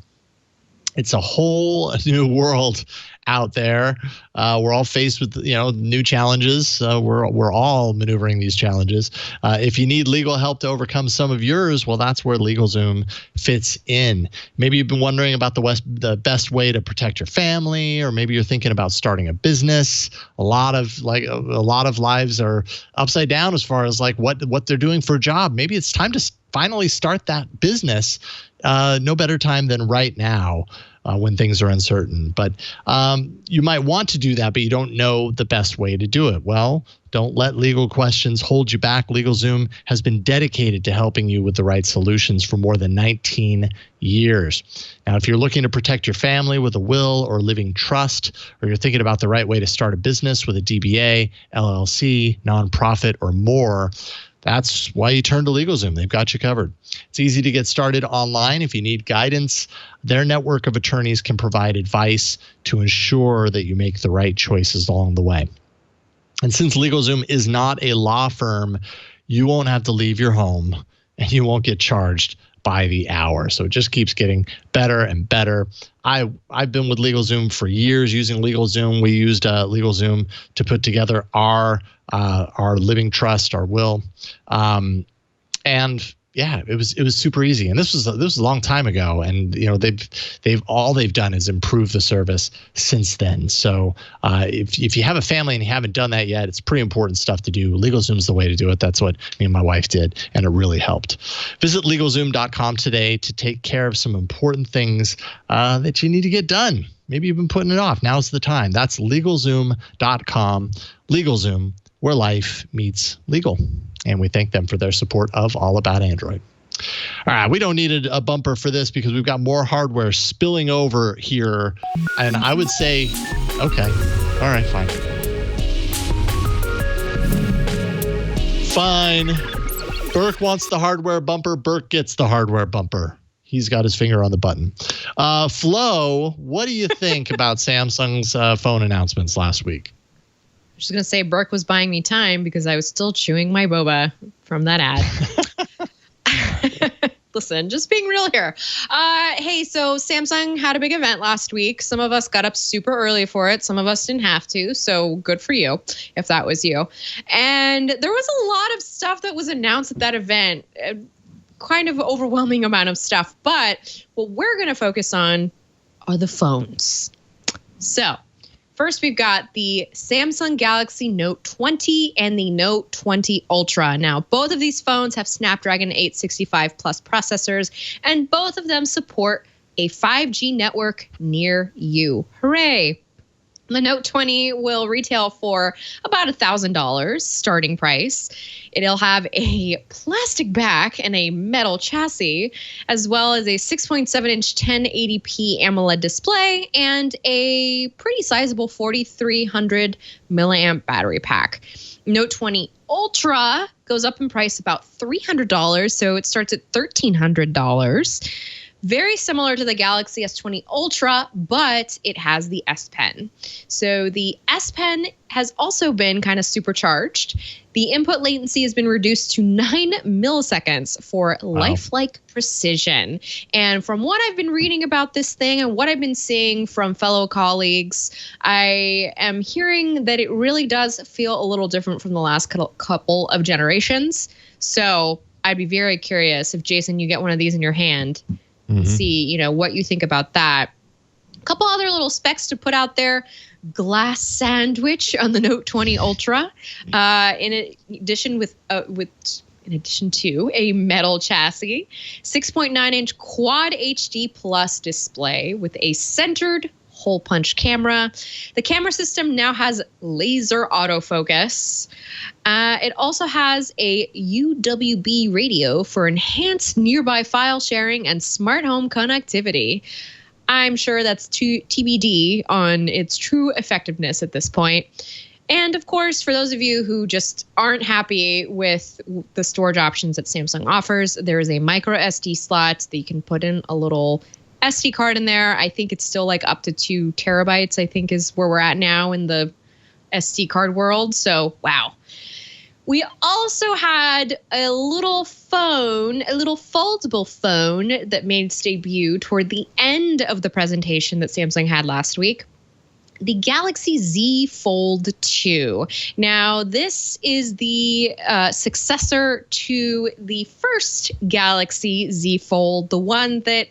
It's a whole new world out there. We're all faced with, new challenges. We're all maneuvering these challenges. If you need legal help to overcome some of yours, well, that's where LegalZoom fits in. Maybe you've been wondering about the best way to protect your family, or maybe you're thinking about starting a business. A lot of lives are upside down as far as like what they're doing for a job. Maybe it's time to finally start that business. No better time than right now. When things are uncertain. But you might want to do that, but you don't know the best way to do it. Well, don't let legal questions hold you back. LegalZoom has been dedicated to helping you with the right solutions for more than 19 years. Now, if you're looking to protect your family with a will or living trust, or you're thinking about the right way to start a business with a DBA, LLC, nonprofit, or more, that's why you turn to LegalZoom. They've got you covered. It's easy to get started online. If you need guidance, their network of attorneys can provide advice to ensure that you make the right choices along the way. And since LegalZoom is not a law firm, you won't have to leave your home and you won't get charged by the hour. So it just keeps getting better and better. I've been with LegalZoom for years using LegalZoom. We used LegalZoom to put together our living trust, our will, and yeah, it was super easy. And this was a long time ago, and they've done is improve the service since then. So if you have a family and you haven't done that yet, it's pretty important stuff to do. LegalZoom's the way to do it. That's what me and my wife did, and it really helped. Visit LegalZoom.com today to take care of some important things that you need to get done. Maybe you've been putting it off. Now's the time. That's LegalZoom.com. LegalZoom, where life meets legal. And we thank them for their support of All About Android. All right, we don't need a bumper for this because we've got more hardware spilling over here. And I would say, okay, all right, fine. Fine. Burke wants the hardware bumper. Burke gets the hardware bumper. He's got his finger on the button. Flo, what do you think about Samsung's phone announcements last week? I'm just going to say Burke was buying me time because I was still chewing my boba from that ad. Listen, just being real here. Hey, so Samsung had a big event last week. Some of us got up super early for it. Some of us didn't have to. So good for you if that was you. And there was a lot of stuff that was announced at that event. Kind of overwhelming amount of stuff. But what we're going to focus on are the phones. So first, we've got the Samsung Galaxy Note 20 and the Note 20 Ultra. Now, both of these phones have Snapdragon 865 Plus processors, and both of them support a 5G network near you. Hooray! The Note 20 will retail for about $1,000 starting price. It'll have a plastic back and a metal chassis, as well as a 6.7-inch 1080p AMOLED display and a pretty sizable 4,300 milliamp battery pack. Note 20 Ultra goes up in price about $300, so it starts at $1,300. Very similar to the Galaxy S20 Ultra, but it has the S Pen. So the S Pen has also been kind of supercharged. The input latency has been reduced to 9 milliseconds for lifelike precision. And from what I've been reading about this thing and what I've been seeing from fellow colleagues, I am hearing that it really does feel a little different from the last couple of generations. So I'd be very curious if, Jason, you get one of these in your hand. See, what you think about that. couple other little specs to put out there. Glass sandwich on the Note 20 Ultra, in addition to a metal chassis, 6.9-inch Quad HD Plus display with a centered hole punch camera. The camera system now has laser autofocus. It also has a UWB radio for enhanced nearby file sharing and smart home connectivity. I'm sure that's TBD on its true effectiveness at this point. And of course, for those of you who just aren't happy with the storage options that Samsung offers, there is a micro SD slot that you can put in a little SD card in there. I think it's still like up to 2 terabytes, I think is where we're at now in the SD card world. So, wow. We also had a little phone, a little foldable phone that made its debut toward the end of the presentation that Samsung had last week. The Galaxy Z Fold 2. Now, this is the successor to the first Galaxy Z Fold, the one that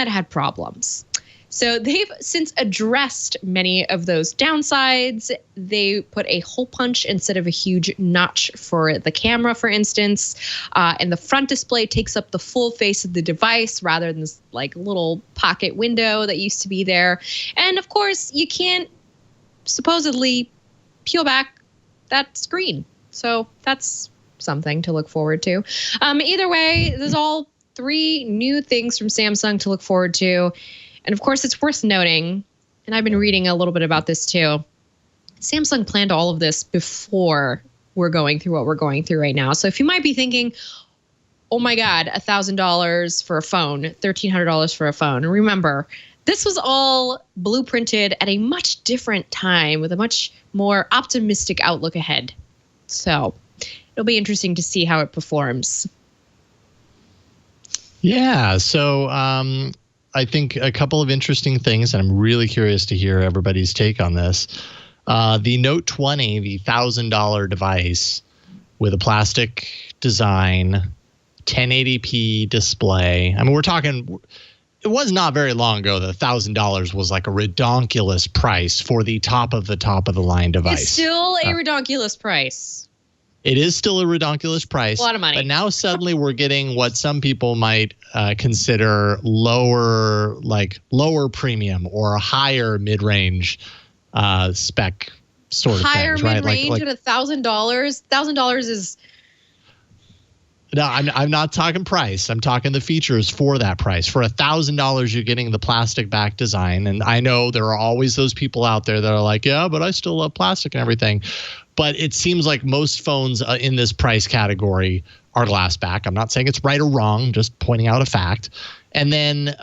had problems. So they've since addressed many of those downsides. They put a hole punch instead of a huge notch for the camera, for instance. And the front display takes up the full face of the device rather than this like little pocket window that used to be there. And of course, you can't supposedly peel back that screen. So that's something to look forward to. Either way, there's all 3 new things from Samsung to look forward to. And of course, it's worth noting, and I've been reading a little bit about this too, Samsung planned all of this before we're going through what we're going through right now. So if you might be thinking, oh my God, $1,000 for a phone, $1,300 for a phone. Remember, this was all blueprinted at a much different time with a much more optimistic outlook ahead. So it'll be interesting to see how it performs. Yeah, so I think a couple of interesting things, and I'm really curious to hear everybody's take on this. The Note 20, the $1,000 device with a plastic design, 1080p display. I mean, we're talking, it was not very long ago that $1,000 was like a redonkulous price for the top of the line device. It's still a redonkulous price. It is still a redonkulous price. A lot of money. But now suddenly we're getting what some people might consider lower premium or higher mid-range spec sort of higher things, right? Mid-range at $1,000. $1,000 is. No, I'm not talking price. I'm talking the features for that price. For $1,000, you're getting the plastic back design. And I know there are always those people out there that are like, yeah, but I still love plastic and everything. But it seems like most phones in this price category are glass back. I'm not saying it's right or wrong, just pointing out a fact. And then a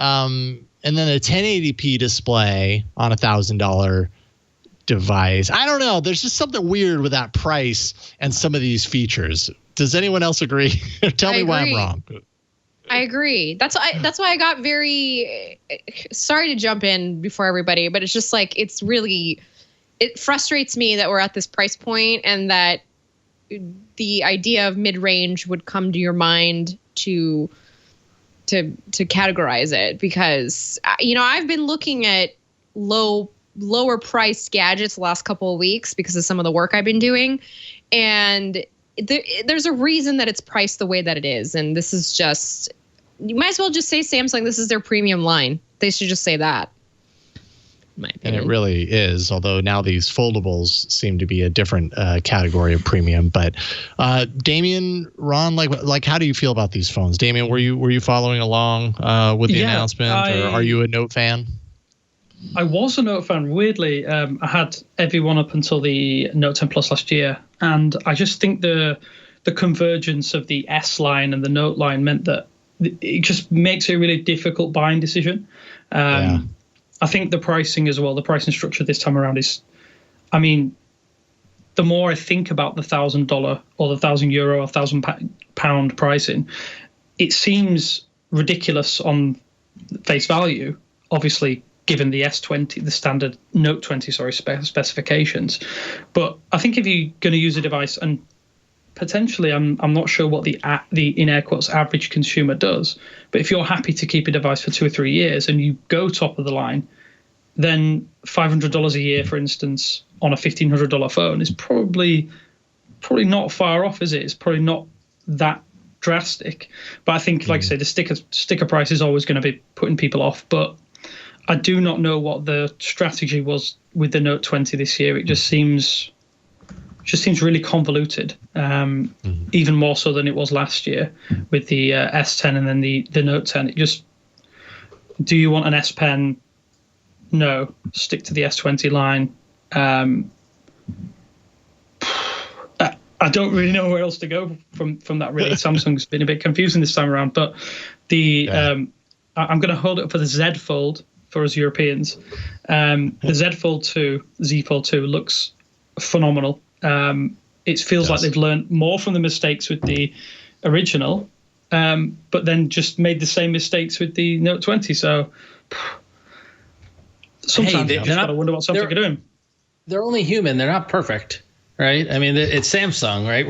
1080p display on a $1,000 device. I don't know. There's just something weird with that price and some of these features. Does anyone else agree? Tell me why I'm wrong. I agree. That's why I got very sorry to jump in before everybody, but it's just like it frustrates me that we're at this price point and that the idea of mid-range would come to your mind to categorize it, because I've been looking at lower priced gadgets the last couple of weeks because of some of the work I've been doing, and there's a reason that it's priced the way that it is. And this is just, you might as well just say Samsung, this is their premium line. They should just say that. And it really is, although now these foldables seem to be a different category of premium. But Damien, Ron, like how do you feel about these phones? Damien, were you following along with the announcement, or are you a Note fan? I was a Note fan. Weirdly, I had everyone up until the Note 10 Plus last year, and I just think the convergence of the S line and the Note line meant that it just makes it a really difficult buying decision. I think the pricing as well, the pricing structure this time around is, I mean, the more I think about the $1,000 or the €1,000 or £1,000 pricing, it seems ridiculous on face value, obviously, given the S20, the standard Note 20, specifications. But I think if you're going to use a device, and potentially, I'm not sure what the in air quotes average consumer does, but if you're happy to keep a device for 2 or 3 years and you go top of the line, then $500 a year, for instance, on a $1,500 phone is probably not far off, is it? It's probably not that drastic. But I think, like I say, the sticker price is always going to be putting people off. But I do not know what the strategy was with the Note 20 this year. It just seems really convoluted, even more so than it was last year with the S10 and then the Note 10. It just, do you want an S Pen? No, stick to the S20 line. I don't really know where else to go from that, really. Samsung's been a bit confusing this time around, but I'm going to hold it up for the Z Fold for us Europeans. The Z Fold 2, Z Fold 2 looks phenomenal. It feels like they've learned more from the mistakes with the original, but then just made the same mistakes with the Note 20. So sometimes you just got to wonder what Samsung are doing. They're only human. They're not perfect, right? I mean, it's Samsung, right?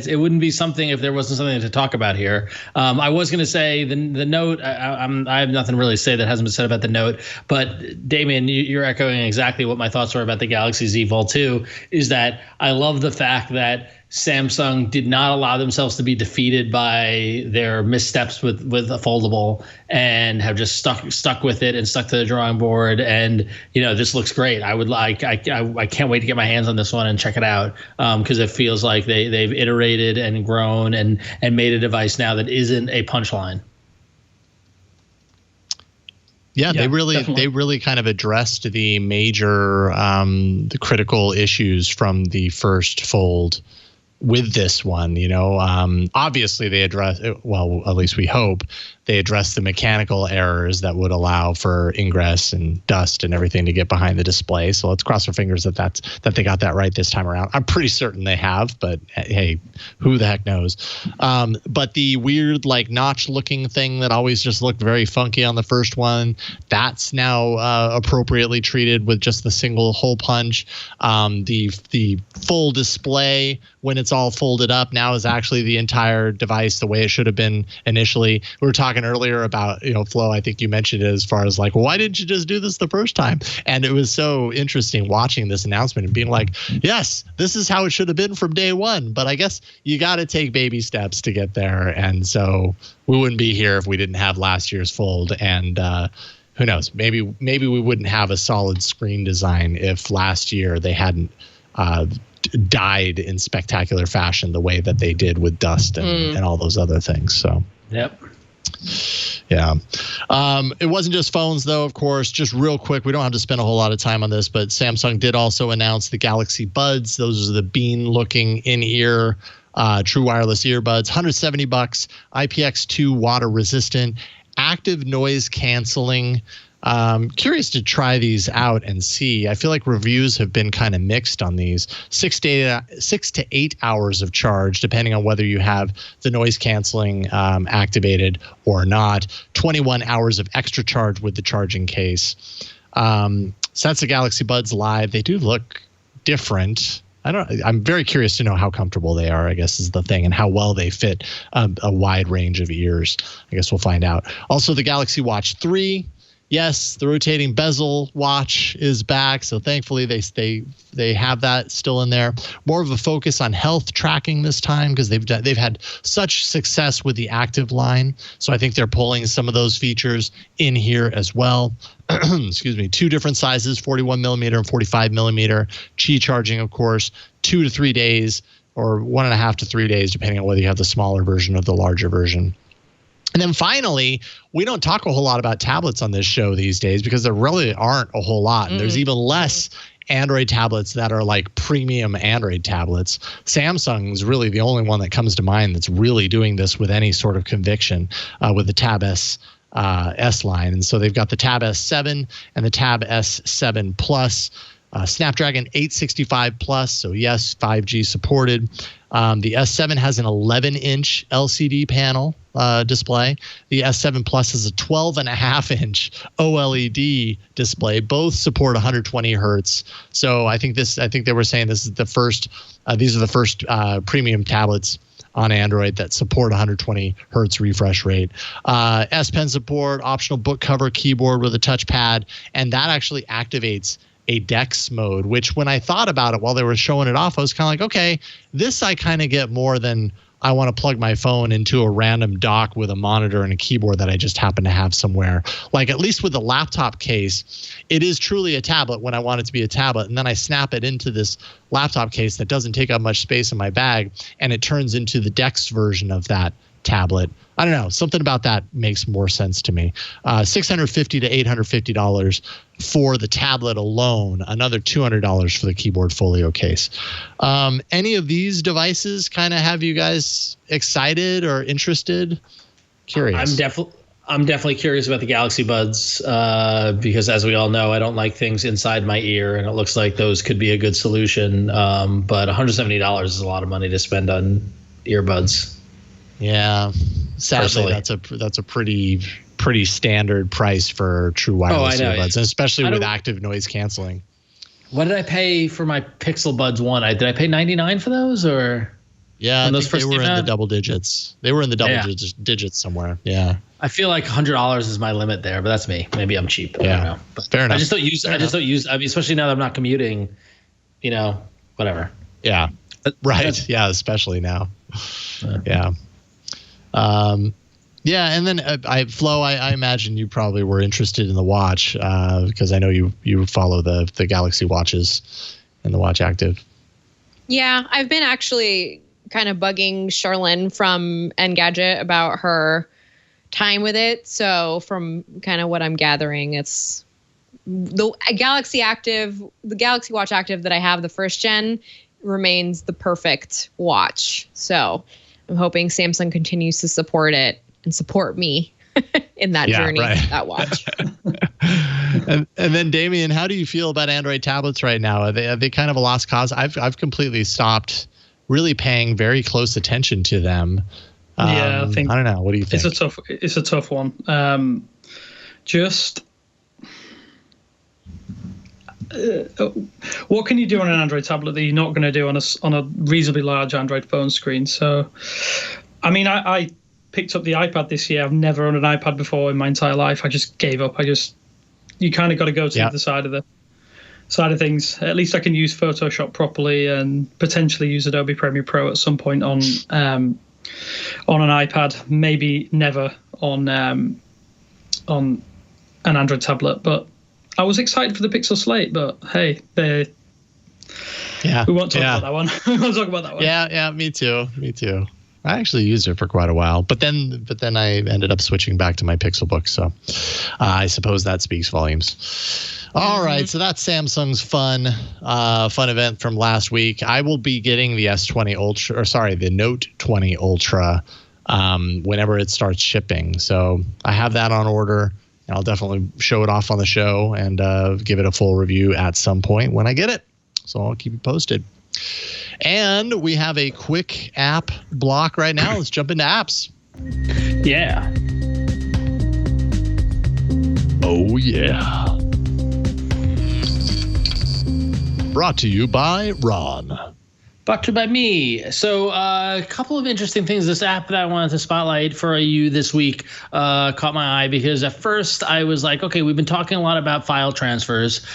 It wouldn't be something if there wasn't something to talk about here. I was going to say the Note. I have nothing really to say that hasn't been said about the Note. But Damien, you're echoing exactly what my thoughts were about the Galaxy Z Fold 2. Is that I love the fact that Samsung did not allow themselves to be defeated by their missteps with a foldable, and have just stuck with it and stuck to the drawing board. And this looks great. I can't wait to get my hands on this one and check it out, because it feels like they've iterated and grown and made a device now that isn't a punchline. Yeah, they really kind of addressed the major the critical issues from the first Fold with this one. Obviously they address, well, at least we hope they address the mechanical errors that would allow for ingress and dust and everything to get behind the display. So let's cross our fingers that they got that right this time around. I'm pretty certain they have, but hey, who the heck knows? But the weird notch looking thing that always just looked very funky on the first one, that's now appropriately treated with just the single hole punch. The full display, when it's all folded up, now is actually the entire device the way it should have been initially. We were talking earlier about, Flo, I think you mentioned it as far as why didn't you just do this the first time? And it was so interesting watching this announcement and being like, yes, this is how it should have been from day one. But I guess you got to take baby steps to get there. And so we wouldn't be here if we didn't have last year's Fold. And who knows, maybe we wouldn't have a solid screen design if last year they hadn't died in spectacular fashion the way that they did with dust and all those other things. So yep. Yeah. It wasn't just phones, though, of course. Just real quick, we don't have to spend a whole lot of time on this, but Samsung did also announce the Galaxy Buds. Those are the bean-looking in-ear true wireless earbuds. $170, IPX2 water-resistant, active noise canceling. Curious to try these out and see. I feel like reviews have been kind of mixed on these. 6 to 8 hours of charge, depending on whether you have the noise canceling activated or not. 21 hours of extra charge with the charging case. So that's the Galaxy Buds Live. They do look different. I'm very curious to know how comfortable they are, I guess, is the thing, and how well they fit a wide range of ears. I guess we'll find out. Also, the Galaxy Watch 3. Yes, the rotating bezel watch is back, so thankfully they have that still in there. More of a focus on health tracking this time because they've had such success with the active line, so I think they're pulling some of those features in here as well. Excuse me, 2 different sizes, 41 millimeter and 45 millimeter. Qi charging, of course, 2 to 3 days, or 1.5 to 3 days, depending on whether you have the smaller version or the larger version. And then finally, we don't talk a whole lot about tablets on this show these days because there really aren't a whole lot. And there's even less Android tablets that are like premium Android tablets. Samsung's really the only one that comes to mind that's really doing this with any sort of conviction with the Tab S line. And so they've got the Tab S7 and the Tab S7 Plus. Snapdragon 865 Plus, so yes, 5G supported. The S7 has an 11-inch LCD panel display. The S7 Plus is a 12.5-inch OLED display. Both support 120 hertz. So I think they were saying this is the first. These are the first premium tablets on Android that support 120 hertz refresh rate. S Pen support, optional book cover keyboard with a touchpad, and that actually activates a DeX mode, which when I thought about it while they were showing it off, I was kind of like, okay, this I kind of get more than I want to plug my phone into a random dock with a monitor and a keyboard that I just happen to have somewhere. Like, at least with the laptop case, it is truly a tablet when I want it to be a tablet. And then I snap it into this laptop case that doesn't take up much space in my bag, and it turns into the DeX version of that tablet. I don't know. Something about that makes more sense to me. $650 to $850 for the tablet alone. Another $200 for the keyboard folio case. Any of these devices kind of have you guys excited or interested? Curious. I'm definitely curious about the Galaxy Buds because, as we all know, I don't like things inside my ear, and it looks like those could be a good solution. But $170 is a lot of money to spend on earbuds. Yeah, sadly, Personally. that's a pretty standard price for true wireless earbuds, and especially with active noise canceling. What did I pay for my Pixel Buds 1? Did I pay $99 for those, or? Yeah, I think they were in the double digits. They were in the double digits somewhere. Yeah. I feel like $100 is my limit there, but that's me. Maybe I'm cheap. I don't know. But fair enough. I just don't use. I mean, especially now that I'm not commuting. Whatever. Yeah. Right. Yeah. Especially now. Yeah. Yeah, and then Flo, I imagine you probably were interested in the watch because I know you follow the Galaxy watches and the Watch Active. Yeah, I've been actually kind of bugging Charlene from Engadget about her time with it. So from kind of what I'm gathering, it's the Galaxy Watch Active that I have, the first gen, remains the perfect watch. So I'm hoping Samsung continues to support it and support me in that journey, that watch. and then Damien, how do you feel about Android tablets right now? Are they kind of a lost cause? I've completely stopped really paying very close attention to them. I think, I don't know. What do you think? It's a tough one. What can you do on an Android tablet that you're not going to do on a reasonably large Android phone screen? So, I mean, I picked up the iPad this year. I've never owned an iPad before in my entire life. I just gave up. You kind of got to go to the other side of things. At least I can use Photoshop properly and potentially use Adobe Premiere Pro at some point on an iPad. Maybe never on an Android tablet, but I was excited for the Pixel Slate, but hey, we won't talk about that one. We won't talk about that one. Yeah, me too. I actually used it for quite a while, but then I ended up switching back to my Pixelbook, so I suppose that speaks volumes. All right, so that's Samsung's fun event from last week. I will be getting the the Note 20 Ultra whenever it starts shipping. So I have that on order. I'll definitely show it off on the show and give it a full review at some point when I get it. So I'll keep you posted. And we have a quick app block right now. Let's jump into apps. Yeah. Oh, yeah. Brought to you by Ron. Brought to you by me. So a couple of interesting things. This app that I wanted to spotlight for you this week caught my eye because at first I was like, okay, we've been talking a lot about file transfers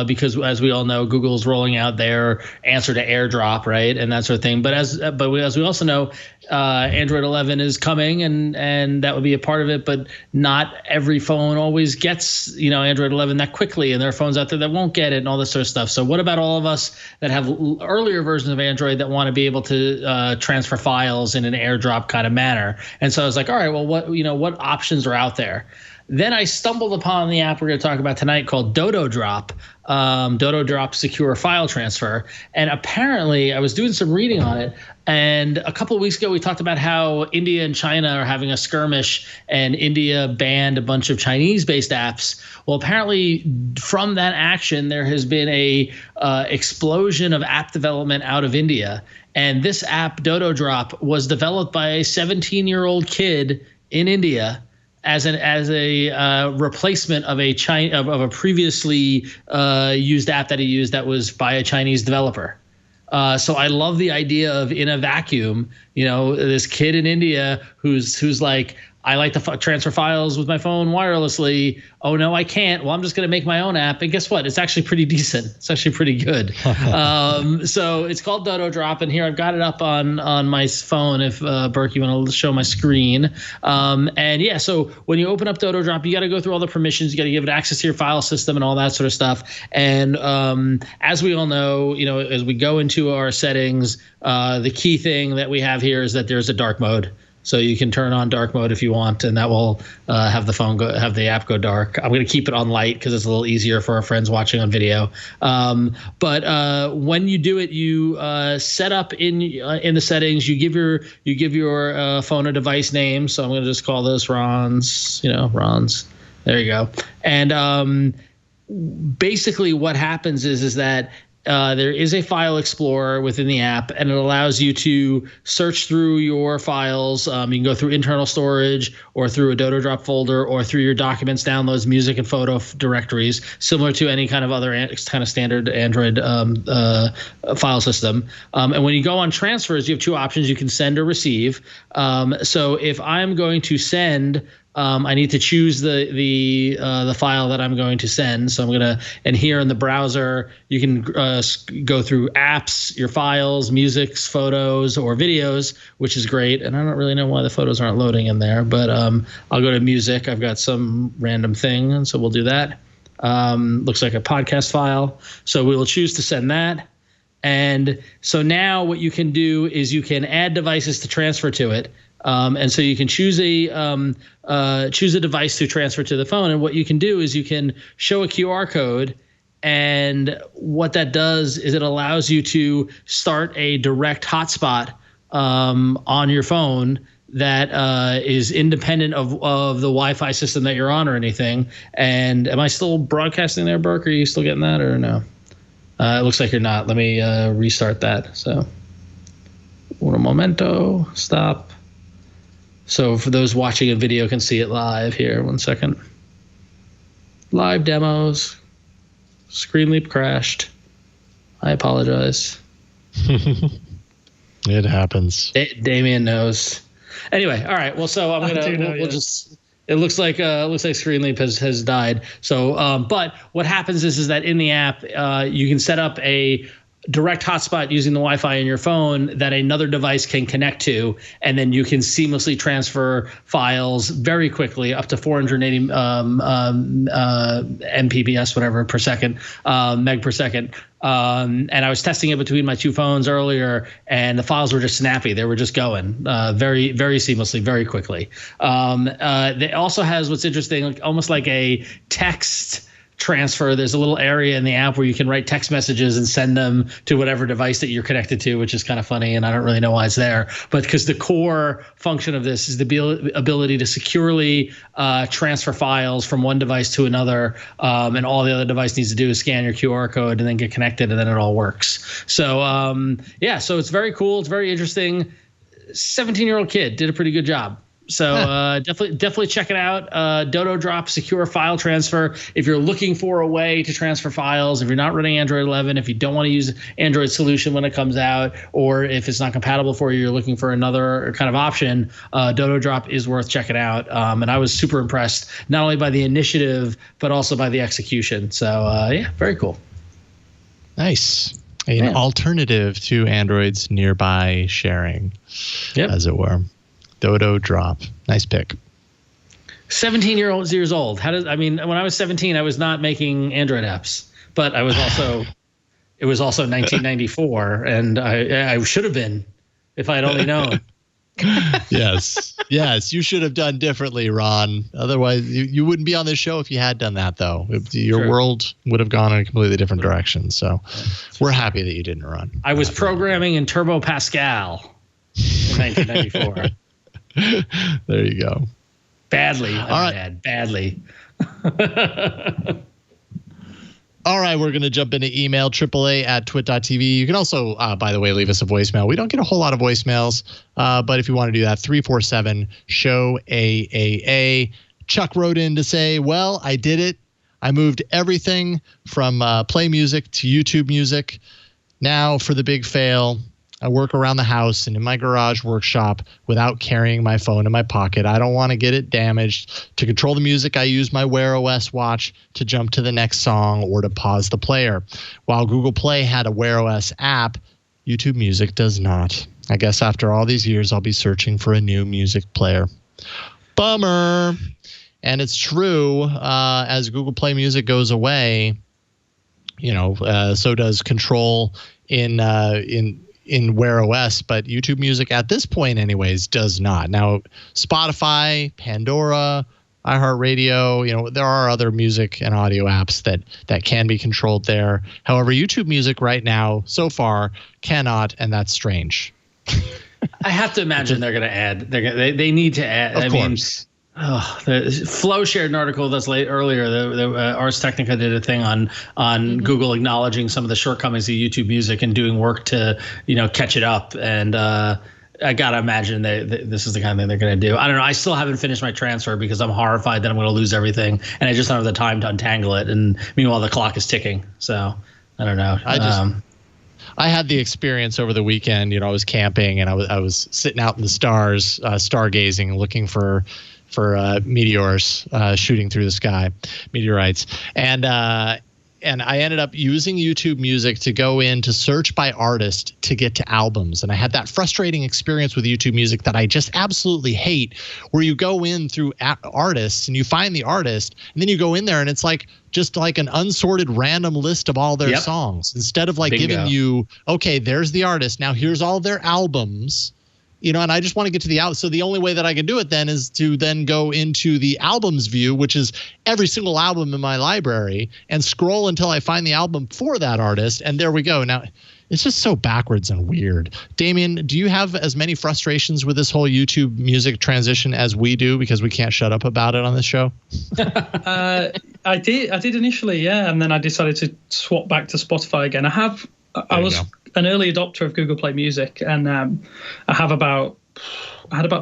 because as we all know, Google's rolling out their answer to AirDrop, right, and that sort of thing. But as we also know, Android 11 is coming, and that would be a part of it. But not every phone always gets Android 11 that quickly, and there are phones out there that won't get it, and all this sort of stuff. So what about all of us that have earlier versions of Android that want to be able to transfer files in an AirDrop kind of manner? And so I was like, all right, well, what options are out there? Then I stumbled upon the app we're going to talk about tonight called Dodo Drop, Dodo Drop Secure File Transfer. And apparently I was doing some reading on it. And a couple of weeks ago, we talked about how India and China are having a skirmish and India banned a bunch of Chinese-based apps. Well, apparently from that action, there has been a explosion of app development out of India. And this app, Dodo Drop, was developed by a 17-year-old kid in India as a replacement of a previously used app that he used that was by a Chinese developer. So I love the idea of, in a vacuum, this kid in India who's like, I like to transfer files with my phone wirelessly. Oh, no, I can't. Well, I'm just going to make my own app. And guess what? It's actually pretty decent. It's actually pretty good. So it's called Dodo Drop. And here I've got it up on my phone if, Burke, you want to show my screen. So when you open up Dodo Drop, you got to go through all the permissions. You got to give it access to your file system and all that sort of stuff. And as we all know, as we go into our settings, the key thing that we have here is that there's a dark mode. So you can turn on dark mode if you want, and that will have the app go dark. I'm going to keep it on light because it's a little easier for our friends watching on video. But when you do it, you set up in the settings. You give your phone a device name. So I'm going to just call this Ron's. Ron's. There you go. And basically, what happens is that there is a file explorer within the app, and it allows you to search through your files. You can go through internal storage or through a Dodo Drop folder or through your documents, downloads, music, and photo directories, similar to any kind of other kind of standard Android file system. And when you go on transfers, you have two options. You can send or receive. So if I'm going to send, I need to choose the file that I'm going to send. So and here in the browser, you can go through apps, your files, musics, photos, or videos, which is great. And I don't really know why the photos aren't loading in there, but I'll go to music. I've got some random thing, and so we'll do that. Looks like a podcast file. So we will choose to send that. And so now what you can do is you can add devices to transfer to it. And so you can choose a device to transfer to the phone. And what you can do is you can show a QR code. And what that does is it allows you to start a direct hotspot on your phone that is independent of the Wi-Fi system that you're on or anything. And am I still broadcasting there, Burke? Are you still getting that or no? It looks like you're not. Let me restart that. So, un momento, stop. So for those watching a video can see it live here. 1 second. Live demos. Screenleap crashed. I apologize. It happens. Damien knows. Anyway, all right. Well, so we'll just. It looks like Screenleap has died. So, but what happens is that in the app, you can set up a direct hotspot using the Wi-Fi in your phone that another device can connect to, and then you can seamlessly transfer files very quickly, up to 480 Mbps, whatever per second, meg per second. And I was testing it between my two phones earlier, and the files were just snappy. They were just going very, very seamlessly, very quickly. It also has what's interesting, almost like a text transfer. There's a little area in the app where you can write text messages and send them to whatever device that you're connected to, which is kind of funny, and I don't really know why it's there. But because the core function of this is the ability to securely transfer files from one device to another, and all the other device needs to do is scan your QR code and then get connected, and then it all works. So so it's very cool. It's very interesting. 17-year-old kid did a pretty good job. So definitely check it out. Dodo Drop Secure File Transfer. If you're looking for a way to transfer files, if you're not running Android 11, if you don't want to use Android solution when it comes out, or if it's not compatible for you, you're looking for another kind of option, Dodo Drop is worth checking out. And I was super impressed, not only by the initiative, but also by the execution. So very cool. Nice. An alternative to Android's nearby sharing, as it were. Dodo Drop. Nice pick. 17 years old. When I was 17, I was not making Android apps, but I was also, it was also 1994, and I should have been if I had only known. Yes, you should have done differently, Ron. Otherwise, you wouldn't be on this show if you had done that, though. Your world would have gone in a completely different direction. So we're happy that you didn't, Ron. I was programming in Turbo Pascal in 1994. There you go. Badly. All right. Badly. All right, we're going to jump into email, AAA@twit.tv. You can also, by the way, leave us a voicemail. We don't get a whole lot of voicemails, but if you want to do that, 347-SHOW-AAA. Chuck wrote in to say, well, I did it. I moved everything from Play Music to YouTube Music. Now for the big fail. I work around the house and in my garage workshop without carrying my phone in my pocket. I don't want to get it damaged. To control the music, I use my Wear OS watch to jump to the next song or to pause the player. While Google Play had a Wear OS app, YouTube Music does not. I guess after all these years, I'll be searching for a new music player. Bummer. And it's true, as Google Play Music goes away, so does Control in Wear OS, but YouTube Music at this point anyways does not. Now, Spotify, Pandora, iHeartRadio, there are other music and audio apps that can be controlled there. However, YouTube Music right now, so far, cannot, and that's strange. I have to imagine they're going to add. They need to add. Of course. Flow shared an article that's earlier. Ars Technica did a thing on Google acknowledging some of the shortcomings of YouTube Music and doing work to catch it up. And I gotta imagine this is the kind of thing they're going to do. I don't know. I still haven't finished my transfer because I'm horrified that I'm going to lose everything, and I just don't have the time to untangle it. And meanwhile, the clock is ticking. So I don't know. I had the experience over the weekend. I was camping and I was sitting out in the stars, stargazing, looking for meteors shooting through the sky, meteorites, and I ended up using YouTube Music to go in to search by artist to get to albums. And I had that frustrating experience with YouTube Music that I just absolutely hate, where you go in through artists and you find the artist, and then you go in there and it's just like an unsorted random list of all their songs, instead of giving you, okay, there's the artist, now here's all their albums. And I just want to get to the album. So the only way that I can do it then is to then go into the albums view, which is every single album in my library, and scroll until I find the album for that artist. And there we go. Now, it's just so backwards and weird. Damien, do you have as many frustrations with this whole YouTube Music transition as we do, because we can't shut up about it on this show? I did initially, yeah. And then I decided to swap back to Spotify again. I was an early adopter of Google Play Music, and I had about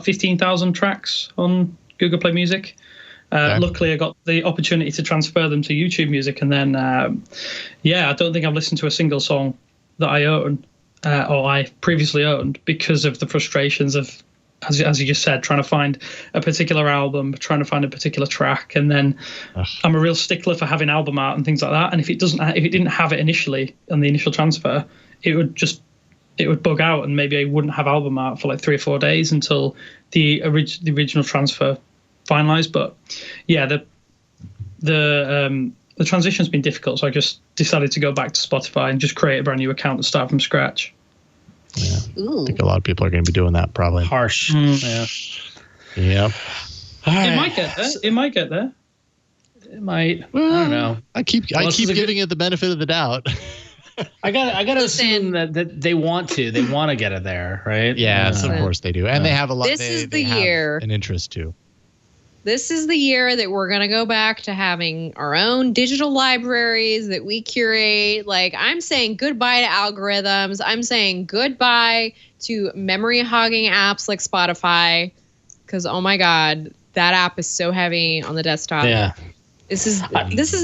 15,000 tracks on Google Play Music. Luckily, I got the opportunity to transfer them to YouTube Music, and then I don't think I've listened to a single song that I own or I previously owned because of the frustrations of, as you just said, trying to find a particular album, trying to find a particular track, and then I'm a real stickler for having album art and things like that. And if it didn't have it initially on the initial transfer, it would bug out, and maybe I wouldn't have album art for 3 or 4 days until the original transfer finalized. But yeah, the transition's been difficult, so I just decided to go back to Spotify and just create a brand new account and start from scratch. Yeah, I think a lot of people are going to be doing that probably. Harsh. Yeah. Yep. It might get there. It might get there. It might. I don't know. I keep giving it the benefit of the doubt. I gotta assume that they want to get it there, right? Yes, of course they do, and they have a lot. This is the year, an interest too. This is the year that we're gonna go back to having our own digital libraries that we curate. I'm saying goodbye to algorithms. I'm saying goodbye to memory hogging apps like Spotify, because oh my god, that app is so heavy on the desktop. Yeah, this is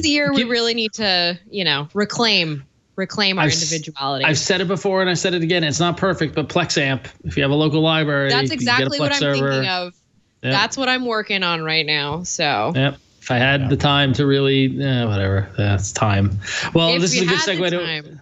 the year we really need to reclaim our individuality. I've said it before and I said it again. It's not perfect, but PlexAmp, if you have a local library, that's exactly what I'm thinking of. Yep. That's what I'm working on right now. So if I had the time to really, whatever, that's time. Well, this is a good segue to.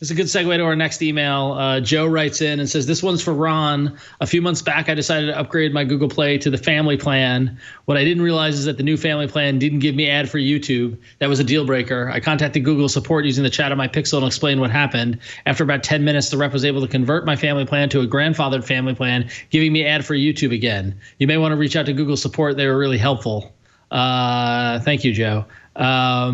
This is a good segue to our next email. Joe writes in and says, this one's for Ron. A few months back, I decided to upgrade my Google Play to the family plan. What I didn't realize is that the new family plan didn't give me ad-free YouTube. That was a deal breaker. I contacted Google support using the chat on my Pixel and explained what happened. After about 10 minutes, the rep was able to convert my family plan to a grandfathered family plan, giving me ad-free YouTube again. You may want to reach out to Google support. They were really helpful. Thank you, Joe. My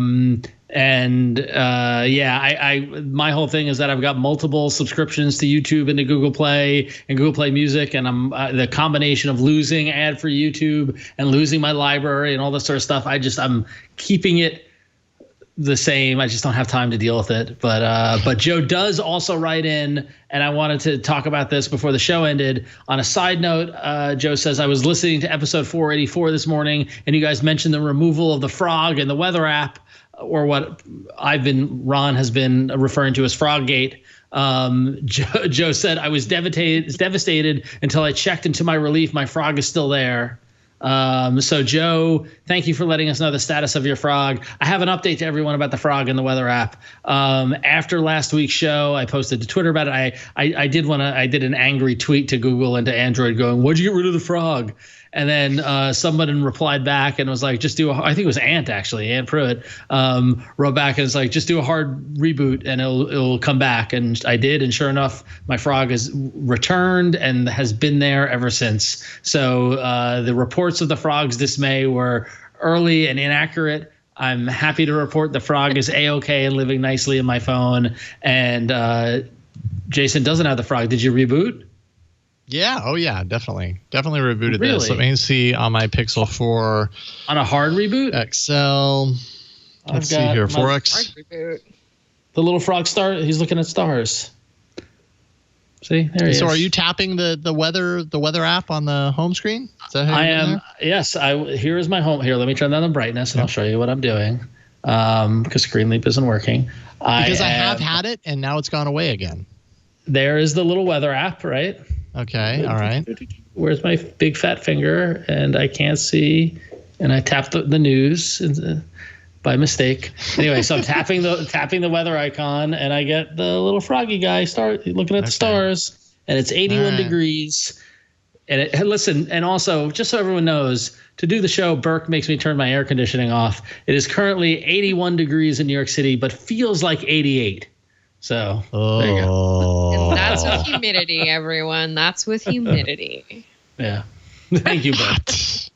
whole thing is that I've got multiple subscriptions to YouTube and to Google Play and Google Play Music, and I'm the combination of losing ad-free YouTube and losing my library and all this sort of stuff. I'm keeping it the same. I just don't have time to deal with it. But Joe does also write in, and I wanted to talk about this before the show ended. On a side note, Joe says, I was listening to episode 484 this morning, and you guys mentioned the removal of the frog in the weather app, or what Ron has been referring to as Froggate. Joe said, I was devastated until I checked. And to my relief, my frog is still there. So Joe, thank you for letting us know the status of your frog. I have an update to everyone about the frog in the weather app. After last week's show, I posted to Twitter about it. I did an angry tweet to Google and to Android going, why'd you get rid of the frog? And then someone replied back and was like, I think it was Ant Pruitt, wrote back and was like, just do a hard reboot and it'll come back. And I did. And sure enough, my frog is returned and has been there ever since. So the reports of the frog's dismay were early and inaccurate. I'm happy to report the frog is A-OK and living nicely in my phone. And Jason doesn't have the frog. Did you reboot? Yeah. Oh, yeah. Definitely rebooted Really? this. Let me see on my Pixel 4. On a hard reboot? XL. Let's see here. 4X. The little frog star. He's looking at stars. See, there he is. So, are you tapping the weather app on the home screen? Is that how I am. Yes. Here is my home. Here, let me turn down the brightness, and I'll show you what I'm doing. Because Screen Leap isn't working. Because I have had it, and now it's gone away again. There is the little weather app, right? Okay. All right. Where's my big fat finger? And I can't see. And I tapped the news by mistake. Anyway, so I'm tapping the weather icon, and I get the little froggy guy looking at the stars, and it's 81 degrees. And listen, and also just so everyone knows, to do the show, Burke makes me turn my air conditioning off. It is currently 81 degrees in New York City, but feels like 88. So there you go. And that's with humidity, everyone. That's with humidity. Yeah. Thank you, Burke.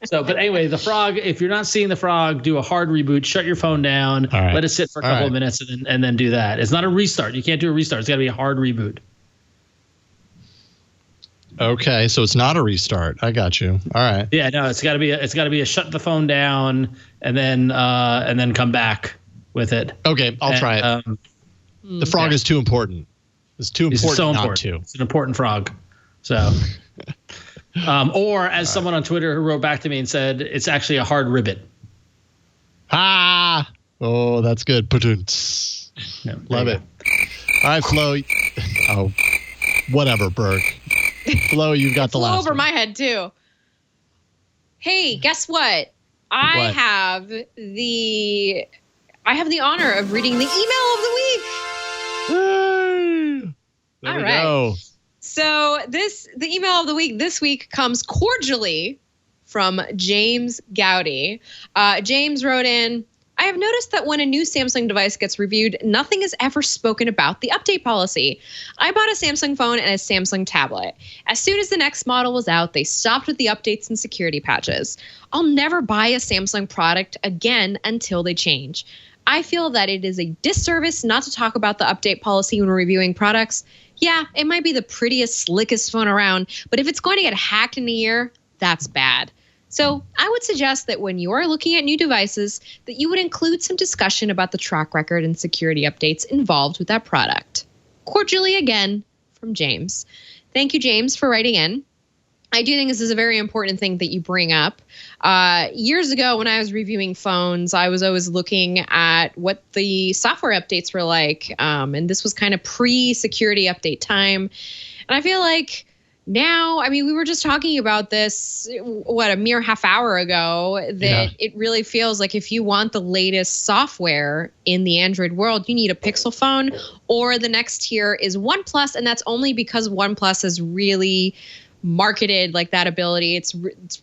So, but anyway, the frog, if you're not seeing the frog, do a hard reboot, shut your phone down, let it sit for a couple of minutes, and then do that. It's not a restart. You can't do a restart. It's got to be a hard reboot. Okay, so it's not a restart. I got you. All right. Yeah, no, it's got to be a shut the phone down and then come back with it. Okay, I'll try it. The frog is too important. It's too important so not important. to. It's an important frog. So, or as someone on Twitter who wrote back to me and said, it's actually a hard ribbit. Ah! Oh, that's good. Yeah, love it. All right, Flo. Oh, whatever, Burke. Flo, you've got the last over one. my head, too. Hey, guess what? I have the honor of reading the email of the week. Hey! There we go. So the email of the week this week comes cordially from James Gowdy. James wrote in, I have noticed that when a new Samsung device gets reviewed, nothing is ever spoken about the update policy. I bought a Samsung phone and a Samsung tablet. As soon as the next model was out, they stopped with the updates and security patches. I'll never buy a Samsung product again until they change. I feel that it is a disservice not to talk about the update policy when reviewing products. Yeah, it might be the prettiest, slickest phone around, but if it's going to get hacked in a year, that's bad. So I would suggest that when you are looking at new devices, that you would include some discussion about the track record and security updates involved with that product. Cordially again, from James. Thank you, James, for writing in. I do think this is a very important thing that you bring up. Years ago, when I was reviewing phones, I was always looking at what the software updates were like. And this was kind of pre-security update time. And I feel like now, I mean, we were just talking about this, a mere half hour ago, that it really feels like if you want the latest software in the Android world, you need a Pixel phone, or the next tier is OnePlus. And that's only because OnePlus has really marketed like that ability. It's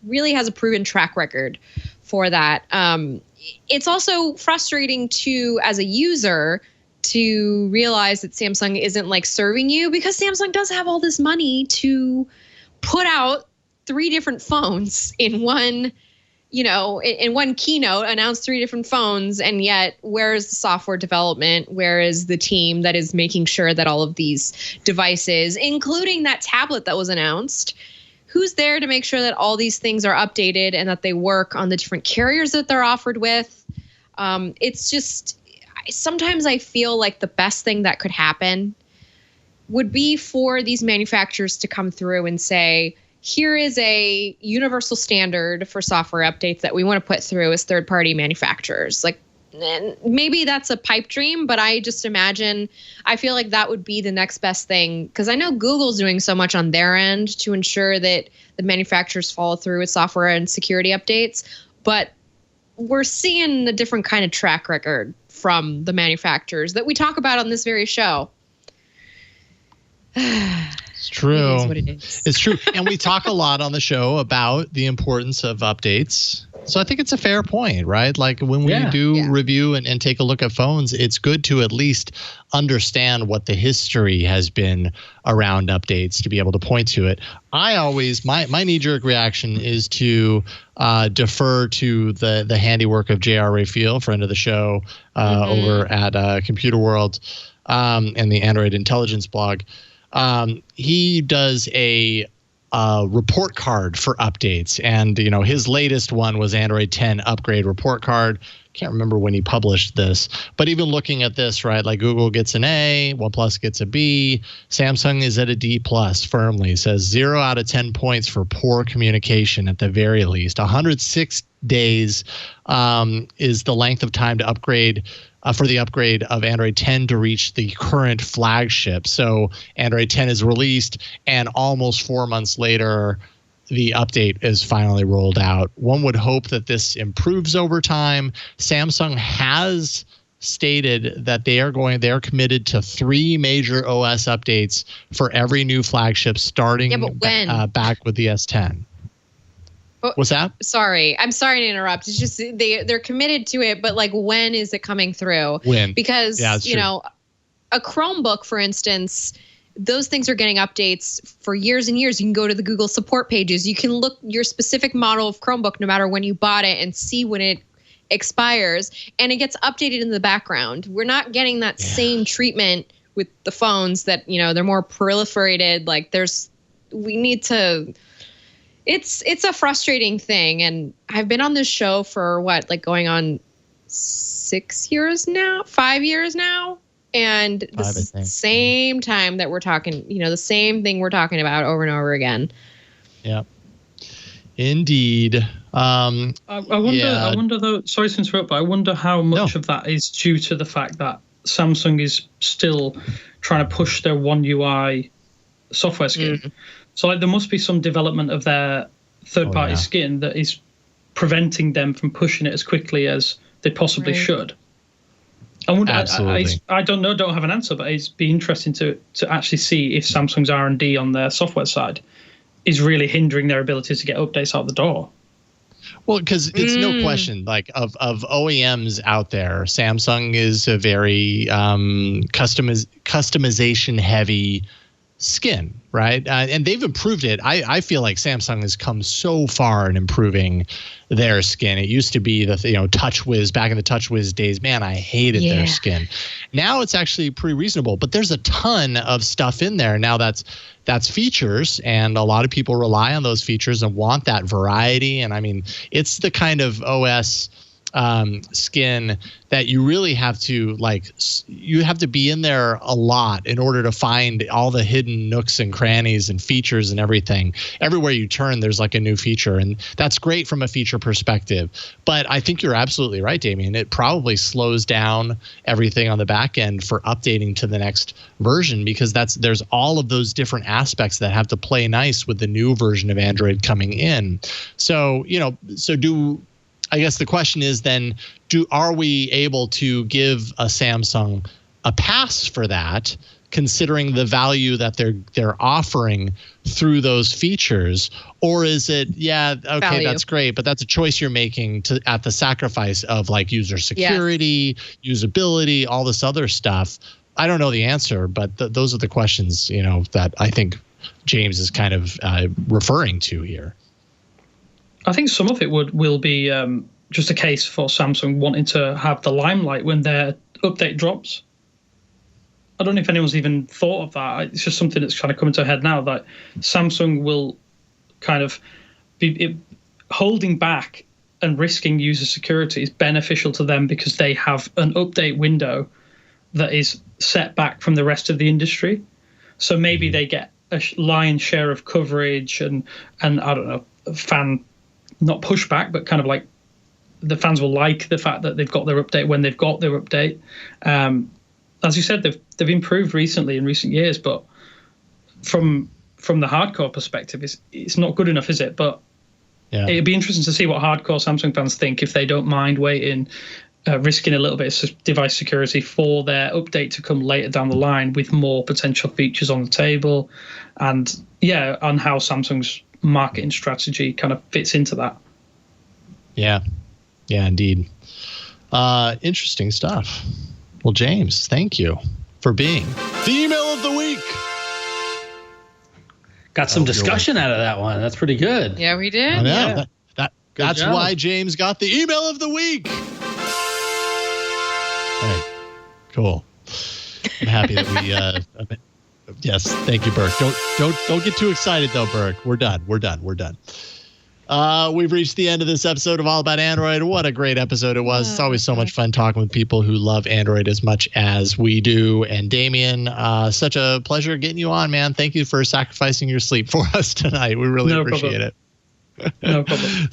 really has a proven track record for that. It's also frustrating to, as a user, to realize that Samsung isn't like serving you, because Samsung does have all this money to put out 3 different phones in one, in one keynote, announce 3 different phones. And yet, where is the software development? Where is the team that is making sure that all of these devices, including that tablet that was announced, who's there to make sure that all these things are updated and that they work on the different carriers that they're offered with? It's just, sometimes I feel like the best thing that could happen would be for these manufacturers to come through and say, here is a universal standard for software updates that we want to put through as third-party manufacturers. Like, maybe that's a pipe dream, but I just imagine, I feel like that would be the next best thing, because I know Google's doing so much on their end to ensure that the manufacturers follow through with software and security updates, but we're seeing a different kind of track record from the manufacturers that we talk about on this very show. It's true. It is what it is. It's true. And we talk a lot on the show about the importance of updates. So I think it's a fair point, right? Like when we review and take a look at phones, it's good to at least understand what the history has been around updates to be able to point to it. I always, my knee-jerk reaction is to defer to the handiwork of J.R. Raphael, friend of the show, over at Computer World and the Android Intelligence blog. He does a report card for updates, and his latest one was Android 10 upgrade report card. Can't remember when he published this, but even looking at this, right, like Google gets an A, OnePlus gets a B, Samsung is at a D plus firmly. Says 0 out of 10 points for poor communication at the very least. 106 days is the length of time to upgrade for the upgrade of Android 10 to reach the current flagship. So Android 10 is released, and almost 4 months later, the update is finally rolled out. One would hope that this improves over time. Samsung has stated that they're committed to 3 major OS updates for every new flagship, starting back with the S10. What's that? I'm sorry to interrupt. It's just they're committed to it, but like, when is it coming through? When? Because a Chromebook, for instance, those things are getting updates for years and years. You can go to the Google support pages. You can look your specific model of Chromebook, no matter when you bought it, and see when it expires, and it gets updated in the background. We're not getting that same treatment with the phones that, they're more proliferated. Like we need to. It's a frustrating thing, and I've been on this show for going on 5 years now, and the same time that we're talking, the same thing we're talking about over and over again. Yeah, indeed. I wonder though. Sorry to interrupt, but I wonder how much of that is due to the fact that Samsung is still trying to push their One UI software skin. So there must be some development of their third-party skin that is preventing them from pushing it as quickly as they possibly should. I wonder. I don't know. Don't have an answer, but it'd be interesting to actually see if Samsung's R&D on their software side is really hindering their ability to get updates out the door. Well, because it's no question, like of OEMs out there, Samsung is a very customization heavy skin, right? And they've improved it. I feel like Samsung has come so far in improving their skin. It used to be the TouchWiz, back in the TouchWiz days, man, I hated their skin. Now it's actually pretty reasonable, but there's a ton of stuff in there now that's features, and a lot of people rely on those features and want that variety. And I mean, it's the kind of OS skin that you really have to you have to be in there a lot in order to find all the hidden nooks and crannies and features and everything. Everywhere you turn, there's like a new feature, and that's great from a feature perspective. But I think you're absolutely right, Damien. It probably slows down everything on the back end for updating to the next version, because there's all of those different aspects that have to play nice with the new version of Android coming in. So, I guess the question is then, are we able to give a Samsung a pass for that, considering the value that they're offering through those features? Or is it, value. That's great, but that's a choice you're making at the sacrifice of user security, usability, all this other stuff? I don't know the answer, but those are the questions, that I think James is kind of referring to here. I think some of it will be just a case for Samsung wanting to have the limelight when their update drops. I don't know if anyone's even thought of that. It's just something that's kind of coming to a head now, that Samsung will kind of be holding back and risking user security is beneficial to them, because they have an update window that is set back from the rest of the industry. So maybe they get a lion's share of coverage and I don't know, fan, not pushback, but kind of the fans will like the fact that they've got their update when they've got their update. As you said, they've improved recently in recent years, but from the hardcore perspective, it's not good enough, is it? But it'd be interesting to see what hardcore Samsung fans think if they don't mind waiting, risking a little bit of device security for their update to come later down the line with more potential features on the table, and on how Samsung's marketing strategy kind of fits into that. Yeah, indeed. Interesting stuff. Well, James, thank you for being the email of the week. Got some discussion out of that one. That's pretty good. Yeah, we did. I know. Yeah. That's why James got the email of the week. All right, cool. I'm happy that we. Yes, thank you, Burke. Don't get too excited though, Burke. We're done. We've reached the end of this episode of All About Android. What a great episode it was. It's always so much fun talking with people who love Android as much as we do. And Damien, such a pleasure getting you on, man. Thank you for sacrificing your sleep for us tonight. We really appreciate it. No problem.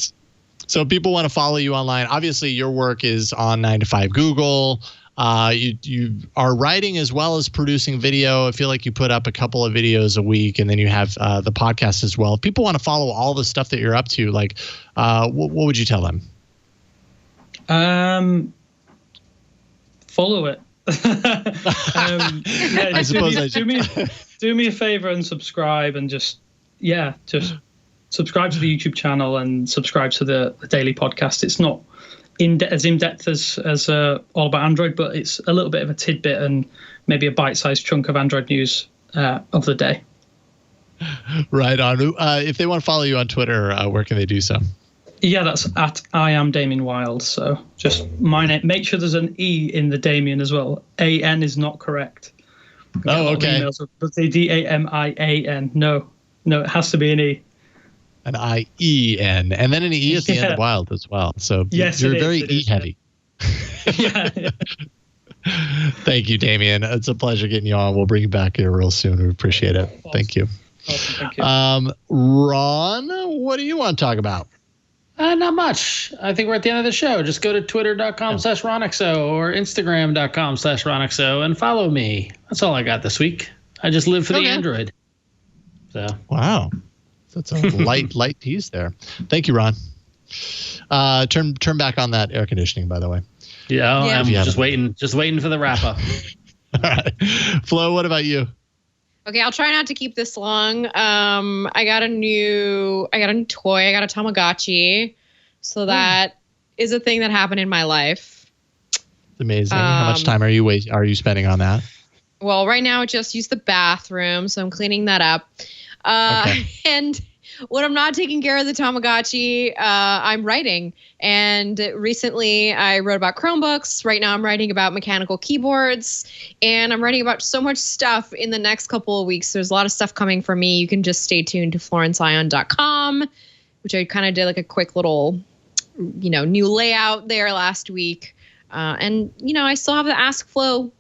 So if people want to follow you online, obviously your work is on 9 to 5 Google. You are writing as well as producing video. I feel like you put up a couple of videos a week, and then you have the podcast as well. If people want to follow all the stuff that you're up to, like, what would you tell them? Follow it. I suppose do me a favor and subscribe, and just subscribe to the YouTube channel and subscribe to the daily podcast. It's not as in-depth as All About Android, but it's a little bit of a tidbit and maybe a bite-sized chunk of Android news of the day. Right on. If they want to follow you on Twitter, where can they do so? Yeah, that's at I am Damien Wilde. So just my name. Make sure there's an E in the Damien as well. AN is not correct. Oh, okay. But they DAMIAN. No, it has to be an E. An IEN, and then an E at the end of Wild as well. So yes, you're very E-heavy. Yeah. Thank you, Damien. It's a pleasure getting you on. We'll bring you back here real soon. We appreciate it. Awesome. Thank you. Awesome, thank you. Ron, what do you want to talk about? Not much. I think we're at the end of the show. Just go to twitter.com/RonXO or Instagram.com/RonXO and follow me. That's all I got this week. I just live for the Android. So wow. That's a light tease there. Thank you, Ron. Turn back on that air conditioning, by the way. Yeah. I'm just waiting for the wrap up. All right. Flo, what about you? Okay, I'll try not to keep this long. I got a new toy. I got a Tamagotchi. So that is a thing that happened in my life. It's amazing. How much time are you spending on that? Well, right now I just use the bathroom, so I'm cleaning that up. And when I'm not taking care of the Tamagotchi, I'm writing. And recently I wrote about Chromebooks. Right now I'm writing about mechanical keyboards. And I'm writing about so much stuff in the next couple of weeks. There's a lot of stuff coming from me. You can just stay tuned to florenceion.com, which I kind of did like a quick little, new layout there last week. And I still have the Ask Flo.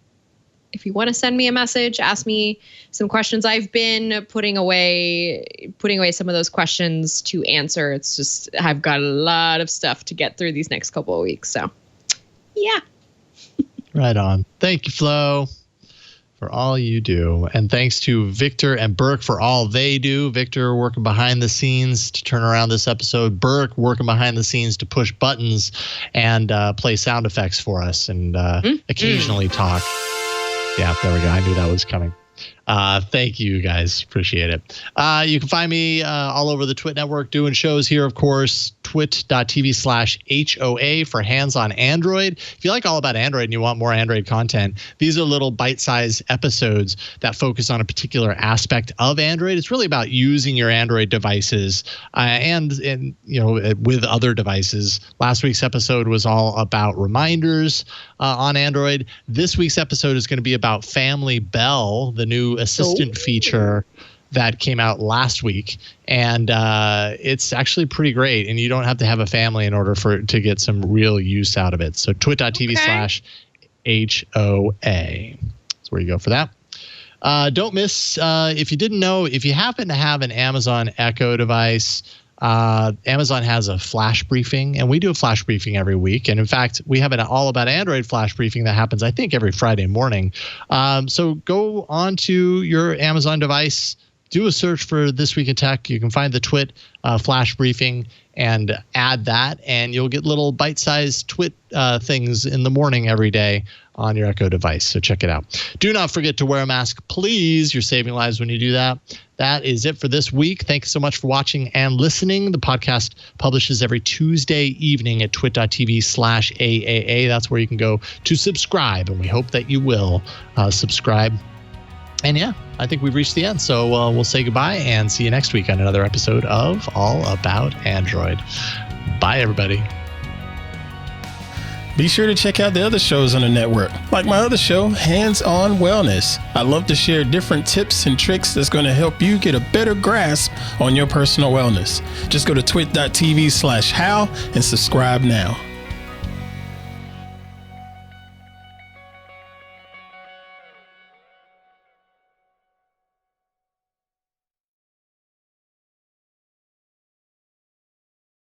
If you want to send me a message, ask me some questions. I've been putting away some of those questions to answer. It's just I've got a lot of stuff to get through these next couple of weeks. So, yeah. Right on. Thank you, Flo, for all you do. And thanks to Victor and Burke for all they do. Victor working behind the scenes to turn around this episode. Burke working behind the scenes to push buttons and play sound effects for us and occasionally talk. Yeah, there we go. I knew that was coming. Thank you, guys. Appreciate it. You can find me all over the TWiT network doing shows here, of course, twit.tv/HOA for Hands on Android. If you like All About Android and you want more Android content, these are little bite-sized episodes that focus on a particular aspect of Android. It's really about using your Android devices and with other devices. Last week's episode was all about reminders on Android. This week's episode is going to be about Family Bell, the new assistant feature that came out last week, and it's actually pretty great, and you don't have to have a family in order to get some real use out of it. So twit.tv/HOA. That's where you go for that. Don't miss, if you didn't know, if you happen to have an Amazon Echo device, Amazon has a flash briefing, and we do a flash briefing every week. And in fact, we have an all about Android flash briefing that happens, I think, every Friday morning. So go onto your Amazon device, do a search for This Week in Tech. You can find the TWiT flash briefing and add that, and you'll get little bite-sized TWiT things in the morning every day on your Echo device. So check it out. Do not forget to wear a mask, please. You're saving lives when you do that. That is it for this week. Thanks so much for watching and listening. The podcast publishes every Tuesday evening at twit.tv/AAA. That's where you can go to subscribe, and we hope that you will subscribe. And yeah, I think we've reached the end. So we'll say goodbye and see you next week on another episode of All About Android. Bye, everybody. Be sure to check out the other shows on the network, like my other show, Hands On Wellness. I love to share different tips and tricks that's going to help you get a better grasp on your personal wellness. Just go to twit.tv/Howell and subscribe now.